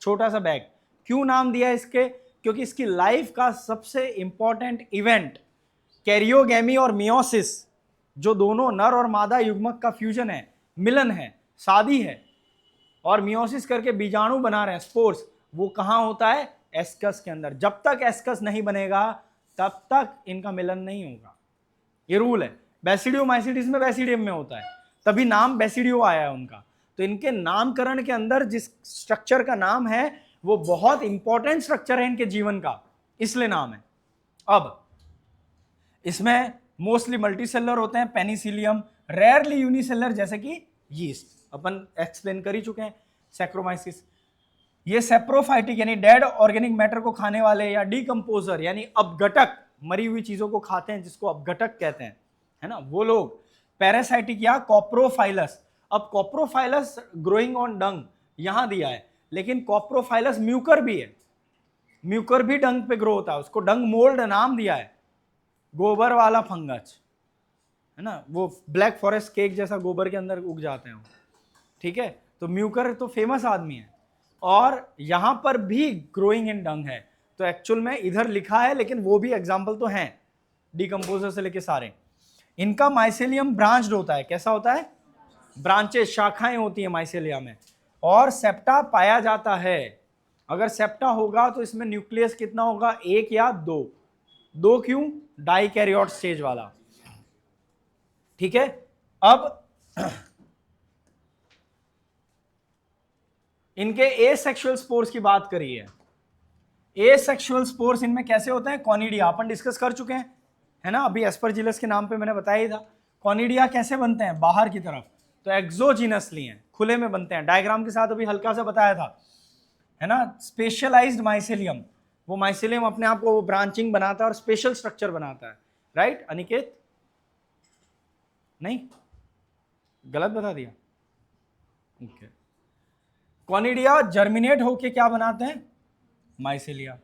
छोटा सा बैग। क्यों नाम दिया इसके, क्योंकि इसकी लाइफ का सबसे इंपॉर्टेंट इवेंट कैरियोगैमी और मियोसिस, जो दोनों नर और मादा युग्मक का फ्यूजन है, मिलन है, शादी है, और मियोसिस करके बीजाणु बना रहे हैं, स्पोर्स, वो कहां होता है, एस्कस के अंदर। जब तक एस्कस नहीं बनेगा तब तक इनका मिलन नहीं होगा, ये रूल है। बैसिडियोमाइसिटीज में बैसिडियम में होता है, तभी नाम बैसिडियो आया है उनका। तो इनके नामकरण के अंदर जिस स्ट्रक्चर का नाम है वो बहुत इंपॉर्टेंट स्ट्रक्चर है इनके जीवन का, इसलिए नाम है। अब इसमें मोस्टली मल्टीसेलर होते हैं, पेनिसिलियम, रेयरली यूनिसेलर जैसे कि यीस्ट, अपन एक्सप्लेन कर ही चुके हैं। सैक्रोमाइसिस, ये सेप्रोफाइटिक यानी डेड ऑर्गेनिक मैटर को खाने वाले, या डीकंपोजर यानी अपघटक, मरी हुई चीजों को खाते हैं जिसको अपघटक कहते हैं, है ना, वो लोग। पैरासाइटिक या कॉप्रोफाइलस, अब कॉप्रोफाइलस ग्रोइंग ऑन डंग यहां दिया है, लेकिन कॉप्रोफाइलस म्यूकर भी है, म्यूकर भी डंग पे ग्रो होता है, उसको डंग मोल्ड नाम दिया है, गोबर वाला फंगस, है ना, वो ब्लैक फॉरेस्ट केक जैसा गोबर के अंदर उग जाते हैं वो, ठीक है। तो म्यूकर तो फेमस आदमी है, और यहां पर भी ग्रोइंग इन डंग है। तो एक्चुअल में इधर लिखा है, लेकिन वो भी एग्जाम्पल तो हैं, डीकंपोजर से लेके सारे। इनका माइसेलियम ब्रांच्ड होता है, कैसा होता है, ब्रांचेस, शाखाएं होती है माइसेलिया में, और सेप्टा पाया जाता है। अगर सेप्टा होगा तो इसमें न्यूक्लियस कितना होगा, एक या दो, दो क्यों, डाइकैरियोट स्टेज वाला, ठीक है। अब इनके एसेक्सुअल स्पोर्स की बात करी है। एसेक्सुअल स्पोर्स इनमें कैसे होते हैं, कॉनिडिया अपन डिस्कस कर चुके हैं, है ना, अभी एस्परजिलस के नाम पे मैंने बताया ही था। कॉनिडिया कैसे बनते हैं, बाहर की तरफ, तो एक्सोजीनसली हैं, खुले में बनते हैं। डायग्राम के साथ अभी हल्का सा बताया था, है ना, स्पेशलाइज्ड माइसेलियम, वो माइसेलियम अपने आप को वो ब्रांचिंग बनाता है और स्पेशल स्ट्रक्चर बनाता है, राइट अनिकेत? नहीं, गलत बता दिया? ओके। कॉनिडिया जर्मिनेट होके क्या बनाते हैं? माइसेलिया।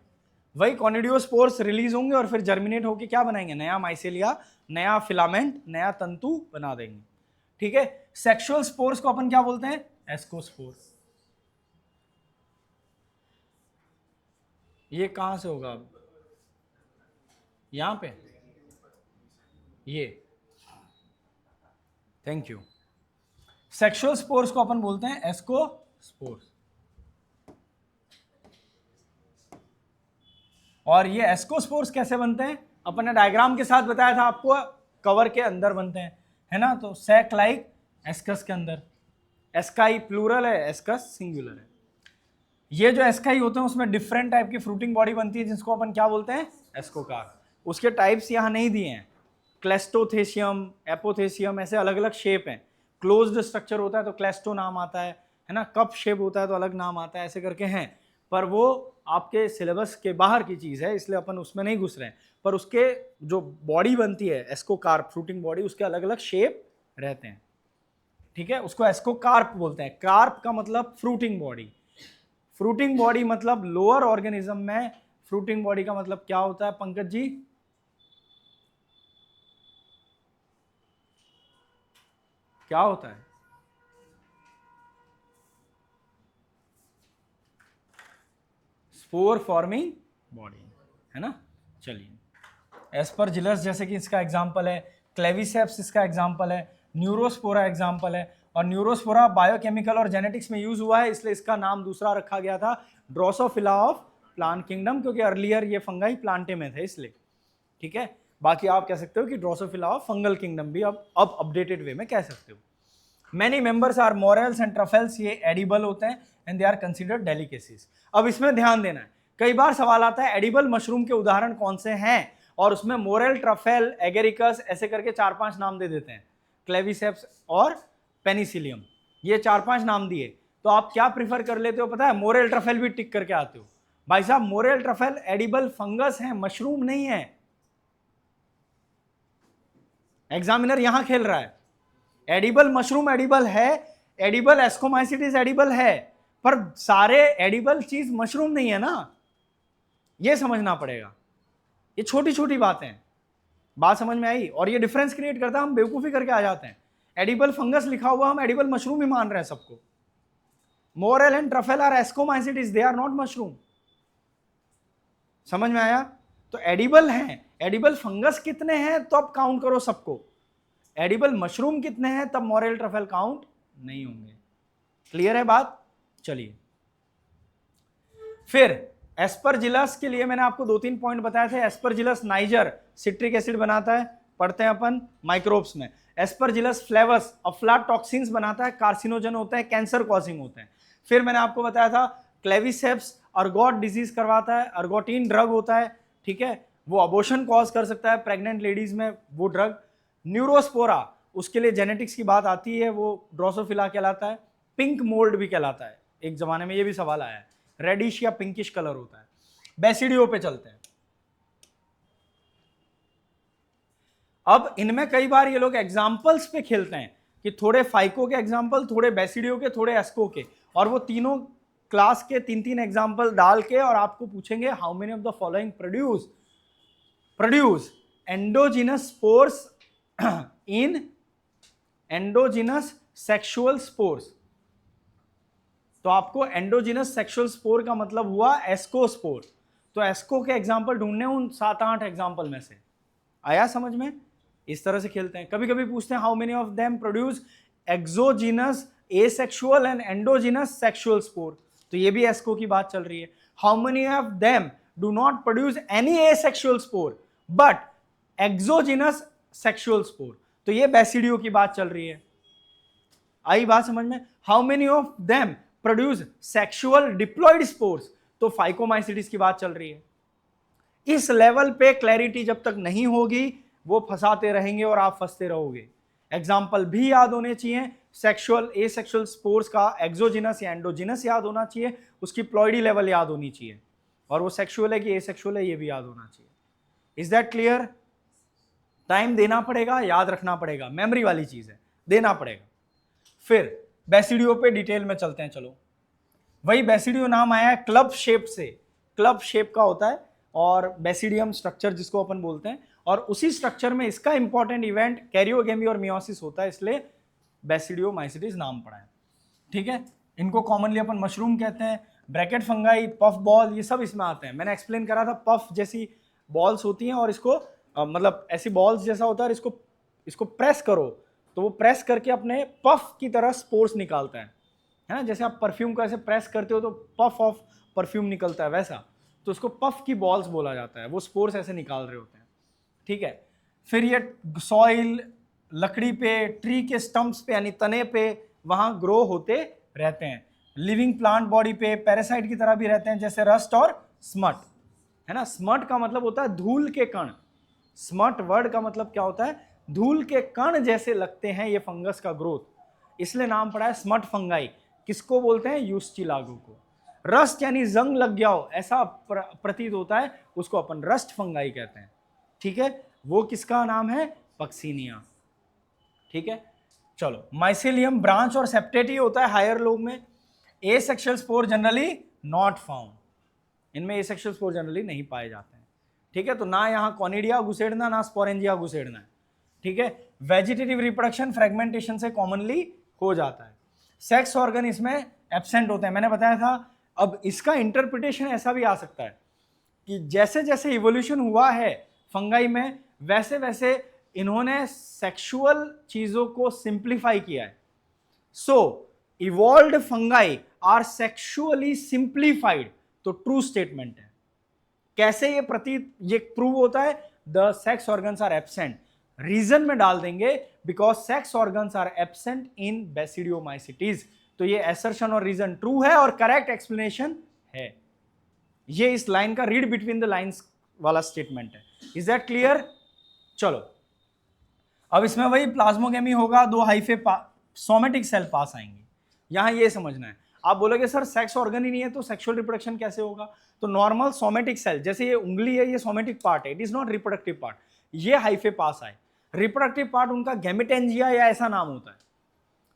वही कॉनिडियोस्पोर्स रिलीज होंगे और फिर जर्मिनेट होके क्या बनाएंगे? नया माइसेलिया, नया फिलामेंट, नया तंतु बना देंगे, ठीक है। सेक्सुअल स्पोर्स को अपन क्या बोलते हैं? एस्कोस्पोर्स। ये कहां से होगा? अब यहां पे ये, थैंक यू। सेक्सुअल स्पोर्स को अपन बोलते हैं एस्कोस्पोर्स। और ये एस्कोस्पोर्स कैसे बनते हैं? अपन ने डायग्राम के साथ बताया था आपको, कवर के अंदर बनते हैं, है ना। तो सैक लाइक एस्कस के अंदर, एस्काई प्लूरल है, एस्कस सिंगुलर है। ये जो एस्काई होते हैं उसमें डिफरेंट टाइप की फ्रूटिंग बॉडी बनती है जिसको अपन क्या बोलते हैं? एस्कोकार। उसके टाइप्स यहाँ नहीं दिए हैं, क्लेस्टोथेसियम, एपोथेसियम, ऐसे अलग अलग शेप हैं। क्लोज्ड स्ट्रक्चर होता है तो क्लेस्टो नाम आता है ना, कप शेप होता है तो अलग नाम आता है, ऐसे करके हैं। पर वो आपके सिलेबस के बाहर की चीज़ है, इसलिए अपन उसमें नहीं घुस रहे हैं। पर उसके जो बॉडी बनती है एस्कोकार्प फ्रूटिंग बॉडी, उसके अलग अलग शेप रहते हैं, ठीक है। उसको एस्कोकार्प बोलते हैं। कार्प का मतलब फ्रूटिंग बॉडी, फ्रूटिंग बॉडी मतलब लोअर ऑर्गेनिज्म में फ्रूटिंग बॉडी का मतलब क्या होता है पंकज जी? क्या होता है? स्पोर फॉर्मिंग बॉडी, है ना। चलिए, एस्परजिलस जैसे कि इसका एग्जांपल है, क्लेविसेप्स इसका एग्जांपल है, न्यूरोस्पोरा एग्जांपल है। और न्यूरोस्पोरा बायोकेमिकल और जेनेटिक्स में यूज हुआ है, इसलिए इसका नाम दूसरा रखा गया था, ड्रोसोफिला ऑफ प्लांट किंगडम, क्योंकि अर्लियर ये फंगाई प्लांटे में थे इसलिए, ठीक है। बाकी आप कह सकते हो कि ड्रोसोफिला ऑफ फंगल किंगडम भी अब अपडेटेड वे में कह सकते हो। Many members are morels and truffles, ये एडिबल होते हैं and they are considered delicacies. अब इसमें ध्यान देना है, कई बार सवाल आता है एडिबल मशरूम के उदाहरण कौन से हैं, और उसमें मोरेल, ट्रफेल, एगेरिकस ऐसे करके 4-5 नाम दे देते हैं, क्लेविसेप्स और पेनिसिलियम, ये 4-5 नाम दिए। तो आप क्या प्रिफर कर लेते हो पता है? मोरेल ट्रफेल भी टिक करके आते हो। भाई साहब, मोरेल ट्रफेल एडिबल फंगस है, मशरूम नहीं है। एग्जामिनर यहां खेल रहा है। एडिबल मशरूम एडिबल है, एडिबल एस्कोमाइसिटिस एडिबल है, पर सारे एडिबल चीज मशरूम नहीं है ना, ये समझना पड़ेगा। ये छोटी छोटी बातें हैं, बात समझ में आई? और ये डिफरेंस क्रिएट करता है, हम बेवकूफी करके आ जाते हैं। एडिबल फंगस लिखा हुआ, हम एडिबल मशरूम ही मान रहे हैं सबको। Morel and truffle are ascomycetes, they are not mushroom. समझ में आया? तो एडिबल हैं, एडिबल फंगस कितने हैं तो अब काउंट करो सबको, एडिबल मशरूम कितने हैं तब मोरेल ट्रफेल काउंट नहीं होंगे। क्लियर है बात? चलिए, फिर एस्परजिलस के लिए मैंने आपको 2-3 पॉइंट बताए थे। एस्परजिलस नाइजर सिट्रिक एसिड बनाता है, पढ़ते हैं अपन माइक्रोब्स में। एस्परजिलस फ्लेवस अफ्लाटॉक्सिन्स बनाता है, कार्सिनोजन होता है, कैंसर कॉजिंग होते हैं। फिर मैंने आपको बताया था क्लेविसेप्स अर्गोट डिजीज करवाता है, अर्गोटीन ड्रग होता है, ठीक है, वो अबॉर्शन कॉज कर सकता है प्रेग्नेंट लेडीज में वो ड्रग। न्यूरोस्पोरा, उसके लिए जेनेटिक्स की बात आती है, वो ड्रोसोफिला कहलाता है। पिंक मोल्ड भी कहलाता है, एक जमाने में ये भी सवाल आया है, रेडिश या पिंकिश कलर होता है। बेसिडियो पे चलते हैं। अब इनमें कई बार ये लोग एग्जाम्पल्स पे खेलते हैं कि थोड़े फाइको के एग्जाम्पल, थोड़े बेसिडियो के, थोड़े एस्को के, और वो तीनों क्लास के 3-3 एग्जाम्पल डाल के और आपको पूछेंगे how many of the following produce endogenous spores in endogenous sexual spores. तो आपको एंडोजिनस सेक्सुअल स्पोर का मतलब हुआ एस्कोस्पोर। तो एस्को के एग्जाम्पल ढूंढने उन 7-8 एग्जाम्पल में से। आया समझ में? इस तरह से खेलते हैं। कभी कभी पूछते हैं how many of them produce exogenous asexual and endogenous sexual spore, तो ये भी एस्को की बात चल रही है। How many of them do not produce any asexual spore but exogenous sexual spore, तो ये बेसिडियो की बात चल रही है। आई बात समझ में? How many of them produce sexual diploid spores, तो फाइकोमाइसिटिस की बात चल रही है। इस लेवल पे क्लैरिटी जब तक नहीं होगी वो फंसाते रहेंगे और आप फंसते रहोगे। एग्जाम्पल भी याद होने चाहिए, सेक्सुअल एसेक्सुअल स्पोर्स का एक्सोजिनस या एंडोजिनस याद होना चाहिए, उसकी प्लॉइडी लेवल याद होनी चाहिए, और वो सेक्सुअल है कि एसेक्सुअल है ये भी याद होना चाहिए। Is that clear? टाइम देना पड़ेगा, याद रखना पड़ेगा, मेमोरी वाली चीज है, देना पड़ेगा। फिर बेसिडियो पे डिटेल में चलते हैं। चलो, वही बेसिडियो नाम आया है क्लब शेप से, क्लब शेप का होता है, और बेसिडियम स्ट्रक्चर जिसको अपन बोलते हैं, और उसी स्ट्रक्चर में इसका इंपॉर्टेंट इवेंट कैरियोगेमी और मियोसिस होता है, इसलिए बेसिडियोमाइसिटिस नाम पड़ा है। ठीक है, इनको कॉमनली अपन मशरूम कहते हैं, ब्रैकेट फंगाई, पफ बॉल, ये सब इसमें आते हैं। मैंने एक्सप्लेन करा था, पफ जैसी बॉल्स होती हैं और इसको मतलब ऐसी बॉल्स जैसा होता है, और इसको प्रेस करो तो वो प्रेस करके अपने पफ की तरह स्पोर्स निकालता है ना, जैसे आप परफ्यूम को ऐसे प्रेस करते हो तो पफ ऑफ परफ्यूम निकलता है, वैसा तो उसको पफ की बॉल्स बोला जाता है, वो स्पोर्स ऐसे निकाल रहे होते हैं। ठीक है, फिर ये सॉइल, लकड़ी पे, ट्री के स्टम्प्स पे यानी तने पे वहां ग्रो होते रहते हैं। लिविंग प्लांट बॉडी पे पैरासाइट की तरह भी रहते हैं, जैसे रस्ट और स्मट, है ना। स्मट का मतलब होता है धूल के कण, स्मट वर्ड का मतलब क्या होता है, धूल के कण जैसे लगते हैं ये फंगस का ग्रोथ, इसलिए नाम पड़ा है स्मट फंगाई। किसको बोलते हैं? यूस्चिलागो को। रस्ट यानी जंग लग गया हो ऐसा प्रतीत होता है, उसको अपन रस्ट फंगाई कहते हैं। ठीक है, वो किसका नाम है? पक्सीनिया। ठीक है, चलो, माइसेलियम ब्रांच और सेप्टेटी होता है हायर लोग में। Asexual spore generally not found, इनमें एसेक्सुअल स्पोर जनरली नहीं पाए जाते हैं। ठीक है, तो ना यहाँ कॉनिडिया घुसेड़ना ना स्पोरेंजिया घुसेड़ना है। ठीक है, वेजिटेटिव रिप्रोडक्शन फ्रेगमेंटेशन से कॉमनली हो जाता है। सेक्स ऑर्गन इसमें एब्सेंट होते हैं, मैंने बताया था। अब इसका इंटरप्रिटेशन ऐसा भी आ सकता है कि जैसे जैसे इवोल्यूशन हुआ है फंगाई में, वैसे वैसे इन्होंने सेक्सुअल चीजों को सिंप्लीफाई किया है। So evolved fungi are sexually simplified, तो ट्रू स्टेटमेंट है। कैसे ये प्रूव होता है? The sex organs are absent, reason में डाल देंगे because sex organs are absent in basidiomycetes, तो ये असर्शन और रीजन ट्रू है और करेक्ट एक्सप्लेनेशन है। ये इस लाइन का रीड बिटवीन द लाइंस वाला स्टेटमेंट है। Is that clear? चलो, अब इसमें वही प्लाज्मोगेमी होगा, दो हाइफे सोमेटिक सेल पास आएंगे। यहां ये समझना है, आप बोलोगे सर सेक्स ऑर्गन ही नहीं है तो सेक्सुअल रिप्रोडक्शन कैसे होगा? तो नॉर्मल सोमेटिक सेल, जैसे ये उंगली है, ये सोमेटिक पार्ट है, it is not reproductive part, ये हाइफे पास आए। रिप्रोडक्टिव पार्ट उनका गैमेटेंजिया या ऐसा नाम होता है।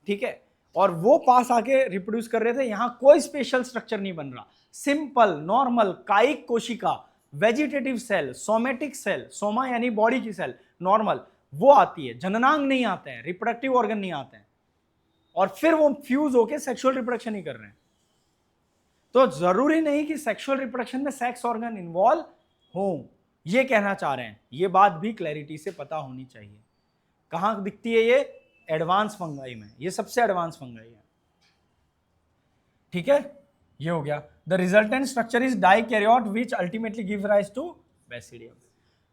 ठीक है, और वो पास आके रिप्रोड्यूस कर रहे थे। यहां कोई स्पेशल स्ट्रक्चर नहीं बन रहा, सिंपल नॉर्मल कायिक कोशिका, vegetative cell, somatic cell, soma यानी बॉडी की सेल नॉर्मल, वो आती है। जननांग नहीं आते हैं, रिप्रोडक्टिव ऑर्गन नहीं आते हैं, और फिर वो फ्यूज होके सेक्सुअल रिप्रोडक्शन ही कर रहे हैं। तो जरूरी नहीं कि सेक्सुअल रिप्रोडक्शन में सेक्स ऑर्गन इन्वॉल्व हो, ये कहना चाह रहे हैं। ये बात भी क्लैरिटी से पता होनी चाहिए। कहां दिखती है ये? एडवांस फंगाई में, ये सबसे एडवांस फंगाई है। ठीक है, ये हो गया। The resultant structure is dikaryote which ultimately give rise to basidium.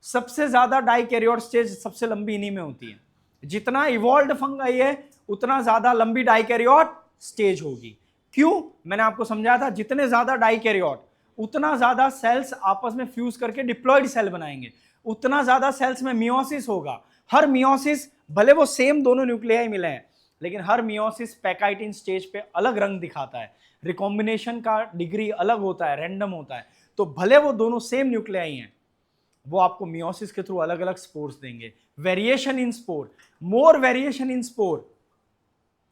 सबसे ज्यादा डाइकैरियोट स्टेज सबसे लंबी इन्हीं में होती है। जितना इवॉल्व्ड फंगाई है उतना ज्यादा लंबी डाइकैरियोट स्टेज होगी। क्यों? मैंने आपको समझाया था, जितने ज्यादा डाइकैरियोट उतना ज्यादा सेल्स आपस में फ्यूज करके डिप्लॉयड सेल बनाएंगे, उतना ज्यादा सेल्स में मियोसिस होगा। हर मियोसिस, भले वो सेम दोनों न्यूक्लियाई मिले हैं, लेकिन हर मियोसिस पैकाइटिन स्टेज पे अलग रंग दिखाता है, रिकॉम्बिनेशन का डिग्री अलग होता है, रैंडम होता है। तो भले वो दोनों सेम न्यूक्लियाई हैं, वो आपको मियोसिस के थ्रू अलग अलग स्पोर्स देंगे। Variation in spore, more variation in spore,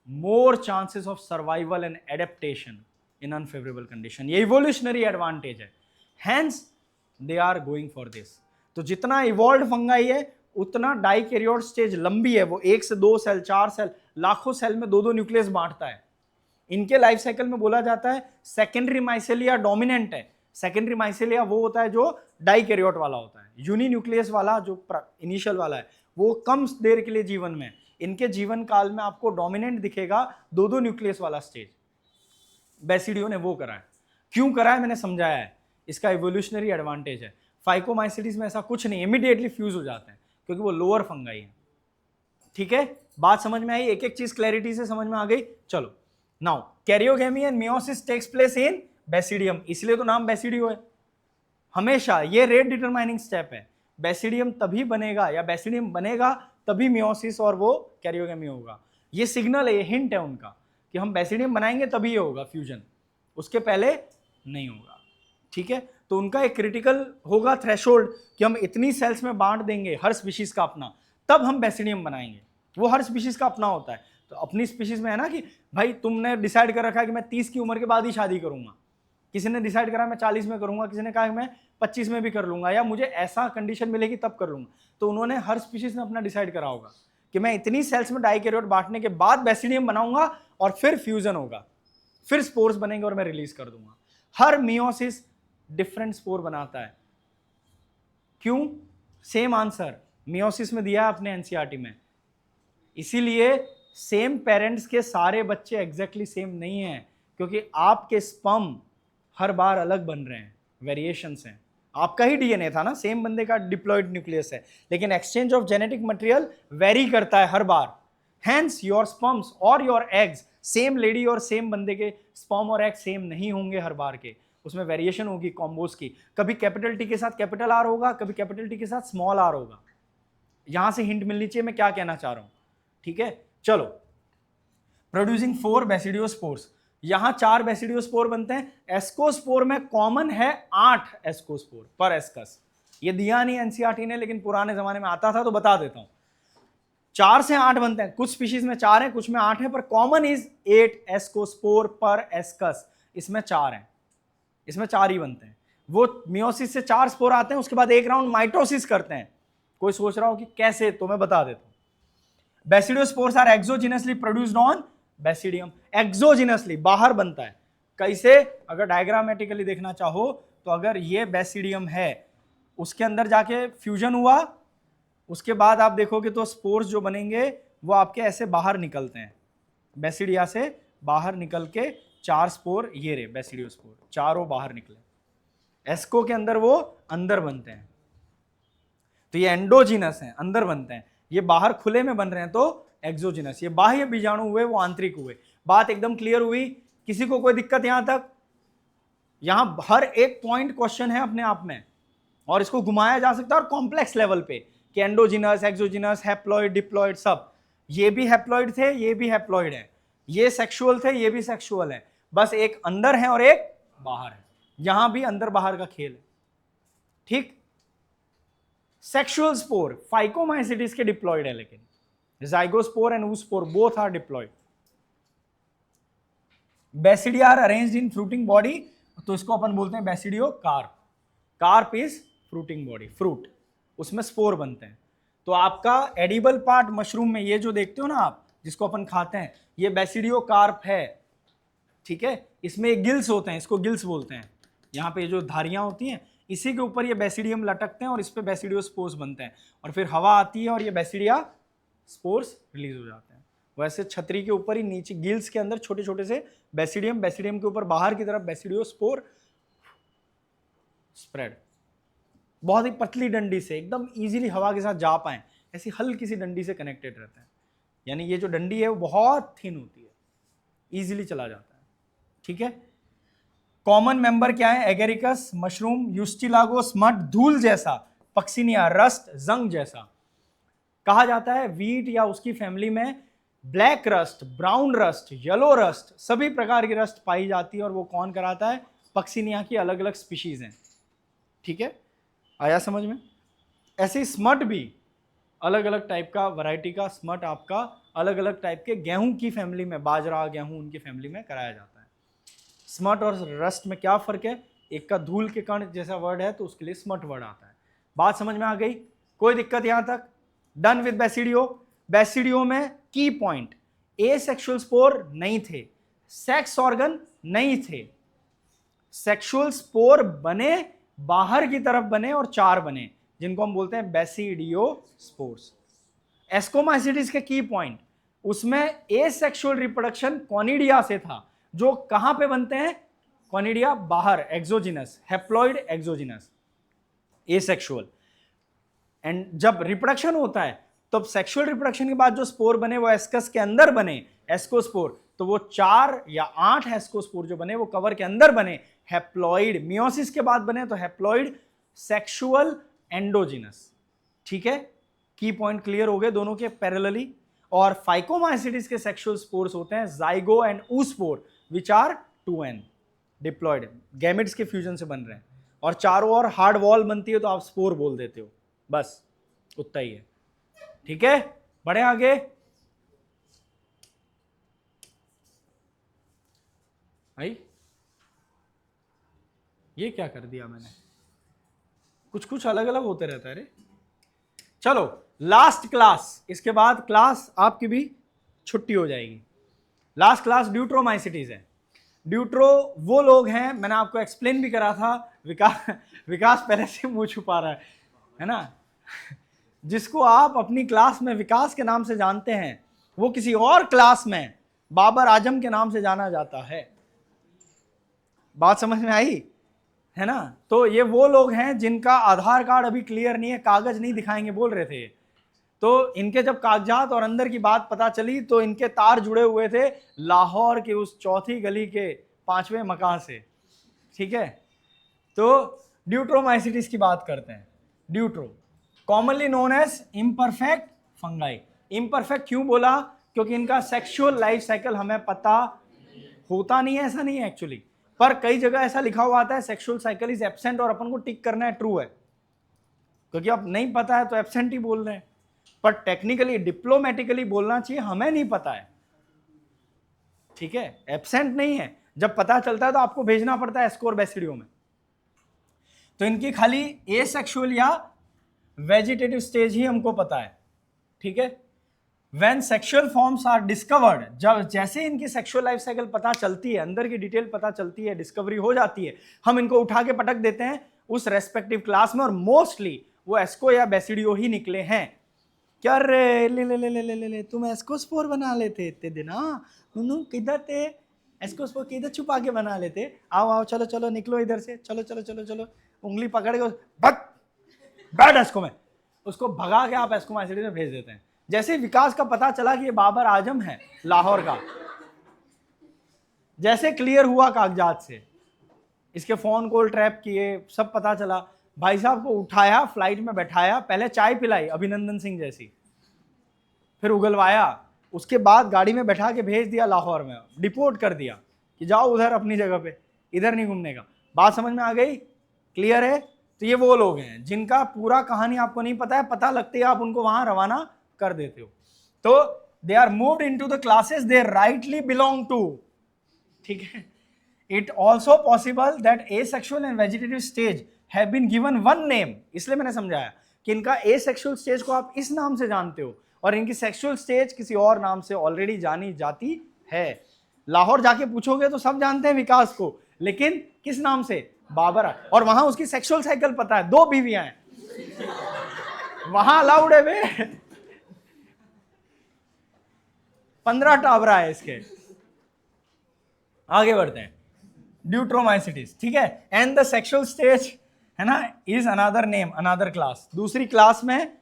more chances of survival and adaptation in unfavourable condition. ये इवोल्यूशनरी एडवांटेज है, hence they are going for this. तो जितना इवॉल्व्ड फंगाई है उतना डाइकैरियोट स्टेज लंबी है। वो 1 से 2 सेल, 4 सेल, लाखों सेल में 2-2 न्यूक्लियस बांटता है। इनके लाइफ साइकिल में बोला जाता है सेकेंडरी माइसेलिया डोमिनेंट है। सेकेंडरी माइसेलिया वो होता है जो डाइकैरियोट वाला होता है। यूनिन्यूक्लियस वाला जो इनिशियल वाला है वो कम देर के लिए जीवन में, इनके जीवन काल में आपको डोमिनेंट दिखेगा 2-2 न्यूक्लियस वाला स्टेज। बेसिडियो ने वो करा है। क्यों करा है मैंने समझाया है, इसका इवोल्यूशनरी एडवांटेज है। फाइकोमाइसिटीज में ऐसा कुछ नहीं, इमीडिएटली फ्यूज हो जाते हैं क्योंकि वो लोअर फंगाई है। ठीक है, बात समझ में आई? एक एक चीज क्लैरिटी से समझ में आ गई। चलो, now karyogamy and meiosis takes place in basidium, इसलिए तो नाम बेसिडियो है। हमेशा ये रेट डिटरमाइनिंग स्टेप है। बेसिडियम तभी बनेगा या बेसिडियम बनेगा तभी मियोसिस और वो कैरियोगेमी होगा। ये सिग्नल है, ये हिंट है उनका कि हम बेसिडियम बनाएंगे तभी ये होगा फ्यूजन, उसके पहले नहीं होगा। ठीक है, तो उनका एक क्रिटिकल होगा थ्रेशोल्ड कि हम इतनी सेल्स में बांट देंगे हर स्पीशीज का अपना, तब हम बेसिडियम बनाएंगे। वो हर स्पीशीज का अपना होता है। तो अपनी स्पीशीज में है ना कि भाई तुमने डिसाइड कर रखा है कि मैं 30 की उम्र के बाद ही शादी करूंगा, किसी ने डिसाइड करा मैं 40 में करूंगा, किसी ने कहा मैं 25 में भी कर लूंगा, या मुझे ऐसा कंडीशन मिलेगी तब कर लूंगा। तो उन्होंने हर स्पीशीज ने अपना डिसाइड करा होगा कि मैं इतनी सेल्स में डाइकैरियोट बांटने के बाद बेसिडियम बनाऊंगा और फिर फ्यूजन होगा, फिर स्पोर्स बनेंगे और मैं रिलीज कर दूंगा। हर मियोसिस डिफरेंट स्पोर बनाता है। क्यों? सेम आंसर मियोसिस में दिया है अपने एनसीईआरटी में, इसीलिए सेम पेरेंट्स के सारे बच्चे एग्जैक्टली सेम नहीं हैं, क्योंकि आपके स्पर्म हर बार अलग बन रहे हैं, वेरिएशंस हैं। आपका ही डीएनए था ना, सेम बंदे का डिप्लॉयड न्यूक्लियस है, लेकिन exchange of genetic material very करता है हर बार। हैंस योर स्पर्म्स और योर एग्स, सेम लेडी और सेम बंदे के स्पर्म और एग सेम नहीं होंगे हर बार के, उसमें वेरिएशन होगी कॉम्बोज की। कभी कैपिटल टी के साथ कैपिटल आर होगा, कभी कैपिटल टी के साथ स्मॉल आर होगा। यहां से हिंट मिलनी चाहिए मैं क्या कहना चाह रहा हूं। ठीक है, चलो। प्रोड्यूसिंग 4 बेसिडियोस्पोर्स, यहां 4 बेसिडियोस्पोर बनते हैं। एस्कोस्पोर में कॉमन है 8 एस्कोस्पोर पर एस्कस। ये दिया नहीं एनसीईआरटी ने, लेकिन पुराने जमाने में आता था तो बता देता हूं। 4 से 8 बनते हैं, कुछ स्पीशीज में 4 है, कुछ में 8 है, पर कॉमन इज 8 एस्कोस्पोर पर एस्कस। इसमें 4 है, इसमें 4 ही बनते हैं। वो मियोसिस से 4 स्पोर आते हैं, उसके बाद एक राउंड माइटोसिस करते हैं। कोई सोच रहा हो कि कैसे, तो मैं बता देता हूं। Basidiospores are exogenously produced on basidium. Exogenously, बाहर बनता है। कैसे? अगर डायग्रामेटिकली देखना चाहो तो अगर ये बेसिडियम है, उसके अंदर जाके फ्यूजन हुआ, उसके बाद आप देखोगे तो स्पोर्स जो बनेंगे वो आपके ऐसे बाहर निकलते हैं, बेसिडिया से बाहर निकल के 4 स्पोर, ये रे बेसिडियोस्पोर, चारों बाहर निकले। एस्को के अंदर वो अंदर बनते हैं, तो ये एंडोजिनस हैं, अंदर बनते हैं। ये बाहर खुले में बन रहे हैं तो एक्सोजिनस। ये बाह्य बीजाणु हुए, वो आंतरिक हुए। बात एकदम क्लियर हुई? किसी को कोई दिक्कत यहां तक? यहां हर एक पॉइंट क्वेश्चन है अपने आप में, और इसको घुमाया जा सकता है और कॉम्प्लेक्स लेवल पे कि एंडोजिनस, एक्सोजिनस, हैप्लॉइड, डिप्लॉइड, सब। ये भी हैप्लॉइड थे, ये भी हैप्लॉइड है, ये सेक्सुअल थे, ये भी सेक्सुअल है, बस एक अंदर है और एक बाहर है। यहां भी अंदर बाहर का खेल है। ठीक। सेक्सुअल स्पोर फाइकोमाइसिटिस के डिप्लॉइड है, लेकिन zygospore and oospore both are diploid. Basidia are arranged in fruiting body, तो इसको अपन बोलते हैं basidio carp. Carp is fruiting body, fruit, उसमें स्पोर बनते हैं। तो आपका एडिबल पार्ट मशरूम में ये जो देखते हो ना आप, जिसको अपन खाते हैं, ये बेसिडियो कार्प है। ठीक है, इसमें गिल्स होते हैं, इसको गिल्स बोलते हैं। यहाँ पे जो धारियां होती हैं, इसी के ऊपर ये बेसिडियम लटकते हैं और इस पे बेसिडियोस्पोर्स बनते हैं, और फिर हवा आती है और ये बेसिडिया स्पोर्स रिलीज हो जाते हैं। वैसे छतरी के ऊपर ही नीचे गिल्स के अंदर छोटे छोटे से बेसिडियम, बेसिडियम के ऊपर बाहर की तरफ बेसिडियोस्पोर स्प्रेड। बहुत ही पतली डंडी से एकदम इजीली हवा के साथ जा पाए, ऐसी हल्की सी डंडी से कनेक्टेड रहता है। यानी ये जो डंडी है वो बहुत थिन होती है, इजीली चला जाता है। ठीक है। कॉमन मेंबर क्या है? एगेरिकस, मशरूम, यूस्टिलागो, स्मट, धूल जैसा, पक्सिनिया, रस्ट, जंग जैसा। कहा जाता है वीट या उसकी फैमिली में black rust, brown rust, yellow rust, सभी प्रकार की रस्ट पाई जाती है, और वो कौन कराता है? पक्सिनिया की अलग अलग स्पीशीज हैं। ठीक है, आया समझ में? ऐसे ही स्मट भी अलग अलग टाइप का, वैरायटी का स्मट आपका अलग अलग टाइप के गेहूं की फैमिली में, बाजरा, गेहूं, उनकी फैमिली में कराया जाता है। स्मट और रस्ट में क्या फर्क है? एक का धूल के कण जैसा वर्ड है तो उसके लिए स्मट वर्ड आता है। बात समझ में आ गई? कोई दिक्कत यहां तक? Done with basidio. बेसिडियो में की पॉइंट, ए सेक्सुअल स्पोर नहीं थे, सेक्स ऑर्गन नहीं थे। सेक्सुअल स्पोर बने, बाहर की तरफ बने, और 4 बने, जिनको हम बोलते हैं बेसिडियोस्पोर्स। एस्कोमाइसिटिस के की पॉइंट, उसमें ए सेक्सुअल रिप्रोडक्शन कॉनिडिया से था, जो कहां पे बनते हैं? कॉनिडिया बाहर, exogenous, haploid exogenous, A sexual. And जब रिप्रोडक्शन होता है तो सेक्सुअल रिप्रोडक्शन के बाद जो स्पोर बने वो एस्कस के अंदर बने, एस्कोस्पोर। तो वो 4 या 8 एस्कोस्पोर जो बने वो कवर के अंदर बने, हैप्लॉइड। मियोसिस के बाद बने तो हैप्लॉइड, सेक्सुअल, एंडोजिनस। ठीक है, की पॉइंट क्लियर हो गए दोनों के पैरेलली। और फाइकोमाइसिटिस के सेक्सुअल स्पोर्स होते हैं zygo and oospore which are 2n diploid, gametes के फ्यूजन से बन रहे हैं, और चारों ओर हार्ड वॉल बनती है तो आप स्पोर बोल देते हो, बस उतना ही है। ठीक है, बढ़े आगे। भाई ये क्या कर दिया मैंने, कुछ कुछ अलग अलग होते रहता है रे। चलो लास्ट क्लास, इसके बाद क्लास आपकी भी छुट्टी हो जाएगी। लास्ट क्लास ड्यूट्रोमाइसिटीज है। ड्यूट्रो वो लोग हैं, मैंने आपको एक्सप्लेन भी करा था, विकास पहले से मुंह छुपा रहा है ना, जिसको आप अपनी क्लास में विकास के नाम से जानते हैं, वो किसी और क्लास में बाबर आजम के नाम से जाना जाता है। बात समझ में आई है ना? तो ये वो लोग हैं जिनका आधार कार्ड अभी क्लियर नहीं है, कागज नहीं दिखाएंगे बोल रहे थे। तो इनके जब कागजात और अंदर की बात पता चली तो इनके तार जुड़े हुए थे लाहौर की उस चौथी गली के 5वें मकान से। ठीक है, तो ड्यूट्रोमाइसिटिस की बात करते हैं। Deutero commonly known as imperfect fungi. Imperfect क्यों बोला? क्योंकि इनका सेक्सुअल लाइफ साइकिल हमें पता होता नहीं है, ऐसा नहीं है एक्चुअली, पर कई जगह ऐसा लिखा हुआ आता है सेक्सुअल साइकिल इज एब्सेंट, और अपन को टिक करना है ट्रू है, क्योंकि अब नहीं पता है तो एब्सेंट ही बोल रहे हैं, पर टेक्निकली डिप्लोमेटिकली बोलना चाहिए हमें नहीं पता है। ठीक है, एब्सेंट नहीं है, जब पता चलता है तो आपको भेजना पड़ता है एस्कोर बेसिडियो में। तो इनकी खाली एसेक्सुअल या वेजिटेटिव स्टेज ही हमको पता है। ठीक है, when sexual forms are discovered, जब जैसे इनकी सेक्सुअल लाइफ साइकिल पता चलती है, अंदर की डिटेल पता चलती है, डिस्कवरी हो जाती है, हम इनको उठा के पटक देते हैं उस रेस्पेक्टिव क्लास में, और मोस्टली वो एस्को या बेसिडियो ही निकले हैं। क्या रे ले ले ले ले ले ले तुम एस्कोस्पोर बना लेते इतने दिन, किधर थे एस्कोस्पोर, किधर छुपा के बना लेते, आओ आओ चलो चलो निकलो इधर से, चलो चलो चलो चलो, उंगली पकड़ के बैठ एस्को में, उसको भगा के आप एस्कोमाइसिटिस में भेज देते हैं। जैसे विकास का पता चला कि ये बाबर आजम है लाहौर का, जैसे क्लियर हुआ कागजात से, इसके फोन कॉल ट्रैप किए, सब पता चला, भाई साहब को उठाया, फ्लाइट में बैठाया, पहले चाय पिलाई अभिनंदन सिंह जैसी, फिर उगलवाया, उसके बाद गाड़ी में बैठा के भेज दिया लाहौर में, डिपोर्ट कर दिया कि जाओ उधर अपनी जगह पे, इधर नहीं घूमने का। बात समझ में आ गई? क्लियर है? तो ये वो लोग हैं जिनका पूरा कहानी आपको नहीं पता है, पता लगते ही आप उनको वहां रवाना कर देते हो। तो they are moved into the classes they rightly belong to. ठीक है, it also possible that asexual and vegetative stage have been given one name, इसलिए मैंने समझाया कि इनका एसेक्सुअल स्टेज को आप इस नाम से जानते हो और इनकी सेक्सुअल स्टेज किसी और नाम से ऑलरेडी जानी जाती है। लाहौर जाके पूछोगे तो सब जानते हैं विकास को, लेकिन किस नाम से? बाबर। और वहां उसकी सेक्सुअल साइकिल पता है, 2 बीवियां हैं वहां अलाउड है वे 15 टाबरा है इसके। आगे बढ़ते हैं, ड्यूट्रोमाइसिटिस। ठीक है, एंड द सेक्सुअल स्टेज है ना is another name, another class, दूसरी क्लास में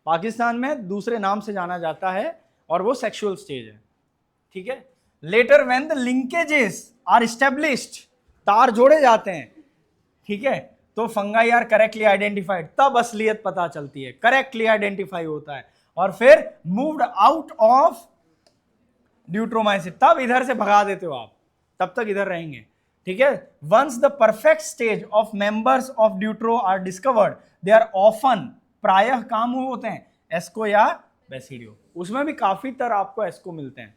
पाकिस्तान में दूसरे नाम से जाना जाता है और वो सेक्सुअल स्टेज है। ठीक है, later when the linkages are established, तार जोड़े जाते हैं, ठीक है, तो फंगाई आर करेक्टली आइडेंटिफाइड, तब असलियत पता चलती है, करेक्टली आइडेंटिफाई होता है, और फिर मूव्ड आउट ऑफ ड्यूट्रोमाइसिस, तब इधर से भगा देते हो आप, तब तक इधर रहेंगे। ठीक है, once the perfect stage of members of deutero are discovered they are often, प्रायः काम होते हैं एस्को या बेसिडियो, उसमें भी काफी तरह आपको एस्को मिलते हैं।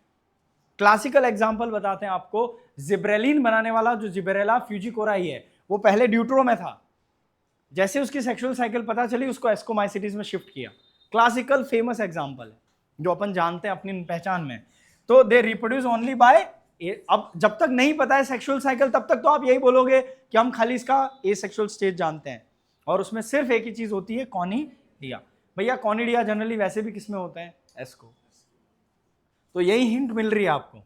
क्लासिकल एग्जांपल बताते हैं आपको, जिब्रेलिन बनाने वाला जो जिब्रेला फ्यूजिकोराई है वो पहले ड्यूट्रो में था, जैसे उसकी सेक्सुअल साइकिल पता चली उसको एस्कोमाइसिटिस में शिफ्ट किया। क्लासिकल फेमस एग्जांपल है जो अपन जानते हैं अपनी पहचान में। तो दे रिप्रोड्यूस ओनली बाय, अब जब तक नहीं पता है सेक्सुअल साइकिल तब तक तो आप यही बोलोगे कि हम खाली इसका एसेक्सुअल स्टेज जानते हैं, और उसमें सिर्फ एक ही चीज होती है कॉनिडिया। भैया कॉनिडिया जनरली वैसे भी किसमें होते हैं? एस्को। तो यही हिंट मिल रही है आपको।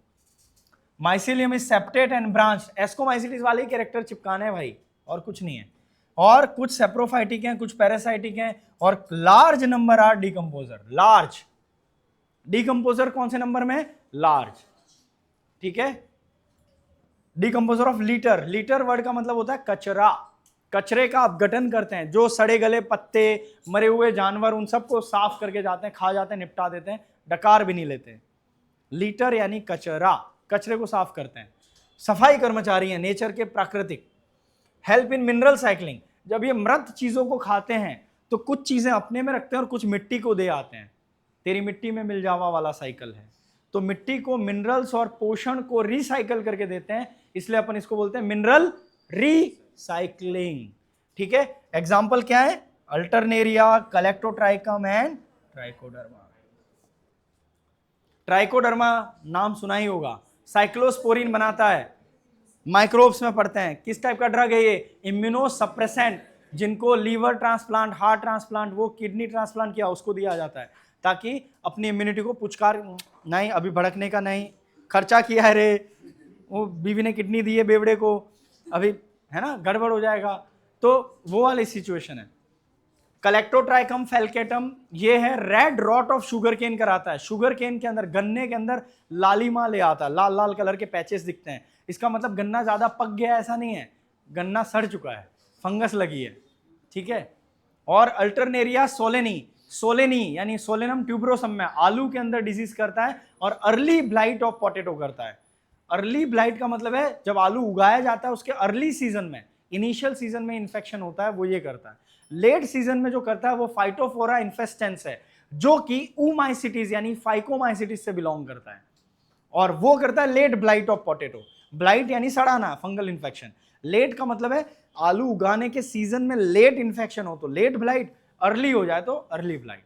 Mycelium is septate and branch, ascomycetes वाले कैरेक्टर चिपकाने हैं भाई, और कुछ नहीं है। और कुछ सेप्रोफाइटिक हैं, कुछ पैरासाइटिक हैं, और large number are decomposer. Large decomposer कौन से नंबर में? लार्ज। ठीक है, decomposer of litter, litter word का मतलब होता है कचरा, कचरे का अपघटन करते हैं, जो सड़े गले पत्ते, मरे हुए जानवर, उन सबको साफ करके जाते हैं, खा जाते हैं, निपटा देते हैं, डकार भी नहीं लेते। लीटर यानी कचरा, कचरे को साफ करते हैं। सफाई कर्मचारी हैं, नेचर के प्राकृतिक। हेल्प इन मिनरल साइक्लिंग, जब ये मृत चीजों को खाते हैं तो कुछ चीजें अपने में रखते हैं और कुछ मिट्टी को दे आते हैं। तेरी मिट्टी में मिल जावा वाला साइकिल है। तो मिट्टी को मिनरल्स और पोषण को रिसाइकल करके देते हैं, इसलिए अपन इसको बोलते हैं मिनरल रिसाइक्लिंग। ठीक है, एग्जाम्पल क्या है? Alternaria, Colletotrichum and Trichoderma. Trichoderma नाम सुना ही होगा, साइक्लोस्पोरिन बनाता है, माइक्रोब्स में पढ़ते हैं। किस टाइप का ड्रग है ये? इम्यूनोसप्रेसेंट, जिनको लीवर ट्रांसप्लांट, हार्ट ट्रांसप्लांट, वो किडनी ट्रांसप्लांट किया उसको दिया जाता है, ताकि अपनी इम्यूनिटी को पुचकार नहीं, अभी भड़कने का नहीं, खर्चा किया है रे, वो बीवी ने किडनी दी है बेवड़े को, अभी है ना गड़बड़ हो जाएगा, तो वो वाली सिचुएशन है। कलेक्टोट्राइकम फेल्केटम, ये है red rot of sugar cane कराता है। शुगर केन के अंदर, गन्ने के अंदर लालिमा ले आता है, लाल लाल कलर के पैचेस दिखते हैं। इसका मतलब गन्ना ज्यादा पक गया ऐसा नहीं है, गन्ना सड़ चुका है, फंगस लगी है। ठीक है। और अल्टरनेरिया सोलेनी, सोलेनी यानी सोलेनम ट्यूबरोसम में आलू के अंदर डिजीज करता है, और अर्ली ब्लाइट ऑफ पोटैटो करता है। अर्ली ब्लाइट का मतलब है जब आलू उगाया जाता है उसके अर्ली सीजन में, इनिशियल सीजन में इन्फेक्शन होता है, वो ये करता है। लेट सीजन में जो करता है वो फाइटोफोरा इन्फेस्टेंस है, जो कि ऊमाइसिटीज यानी फाइकोमाइसिटीज से बिलोंग करता है, और वो करता है late blight of potato. Blight यानी सड़ाना, फंगल इन्फेक्शन। लेट का मतलब है आलू उगाने के सीजन में लेट इन्फेक्शन हो तो लेट ब्लाइट, अर्ली हो जाए तो अर्ली ब्लाइट।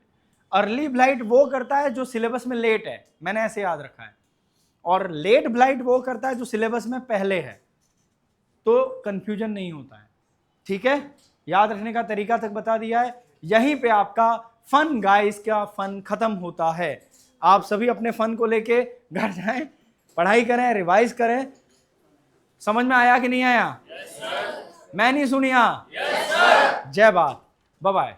अर्ली ब्लाइट वो करता है जो सिलेबस में लेट है, मैंने ऐसे याद रखा है, और लेट ब्लाइट वो करता है जो सिलेबस में पहले है, तो कंफ्यूजन नहीं होता है। ठीक है, याद रखने का तरीका तक बता दिया है। यहीं पे आपका फन गाइस का फन खत्म होता है। आप सभी अपने फन को लेके घर जाएं, पढ़ाई करें, रिवाइज करें। समझ में आया कि नहीं आया? yes, मैं नहीं सुनिया। yes, जय बात, बाय बाय।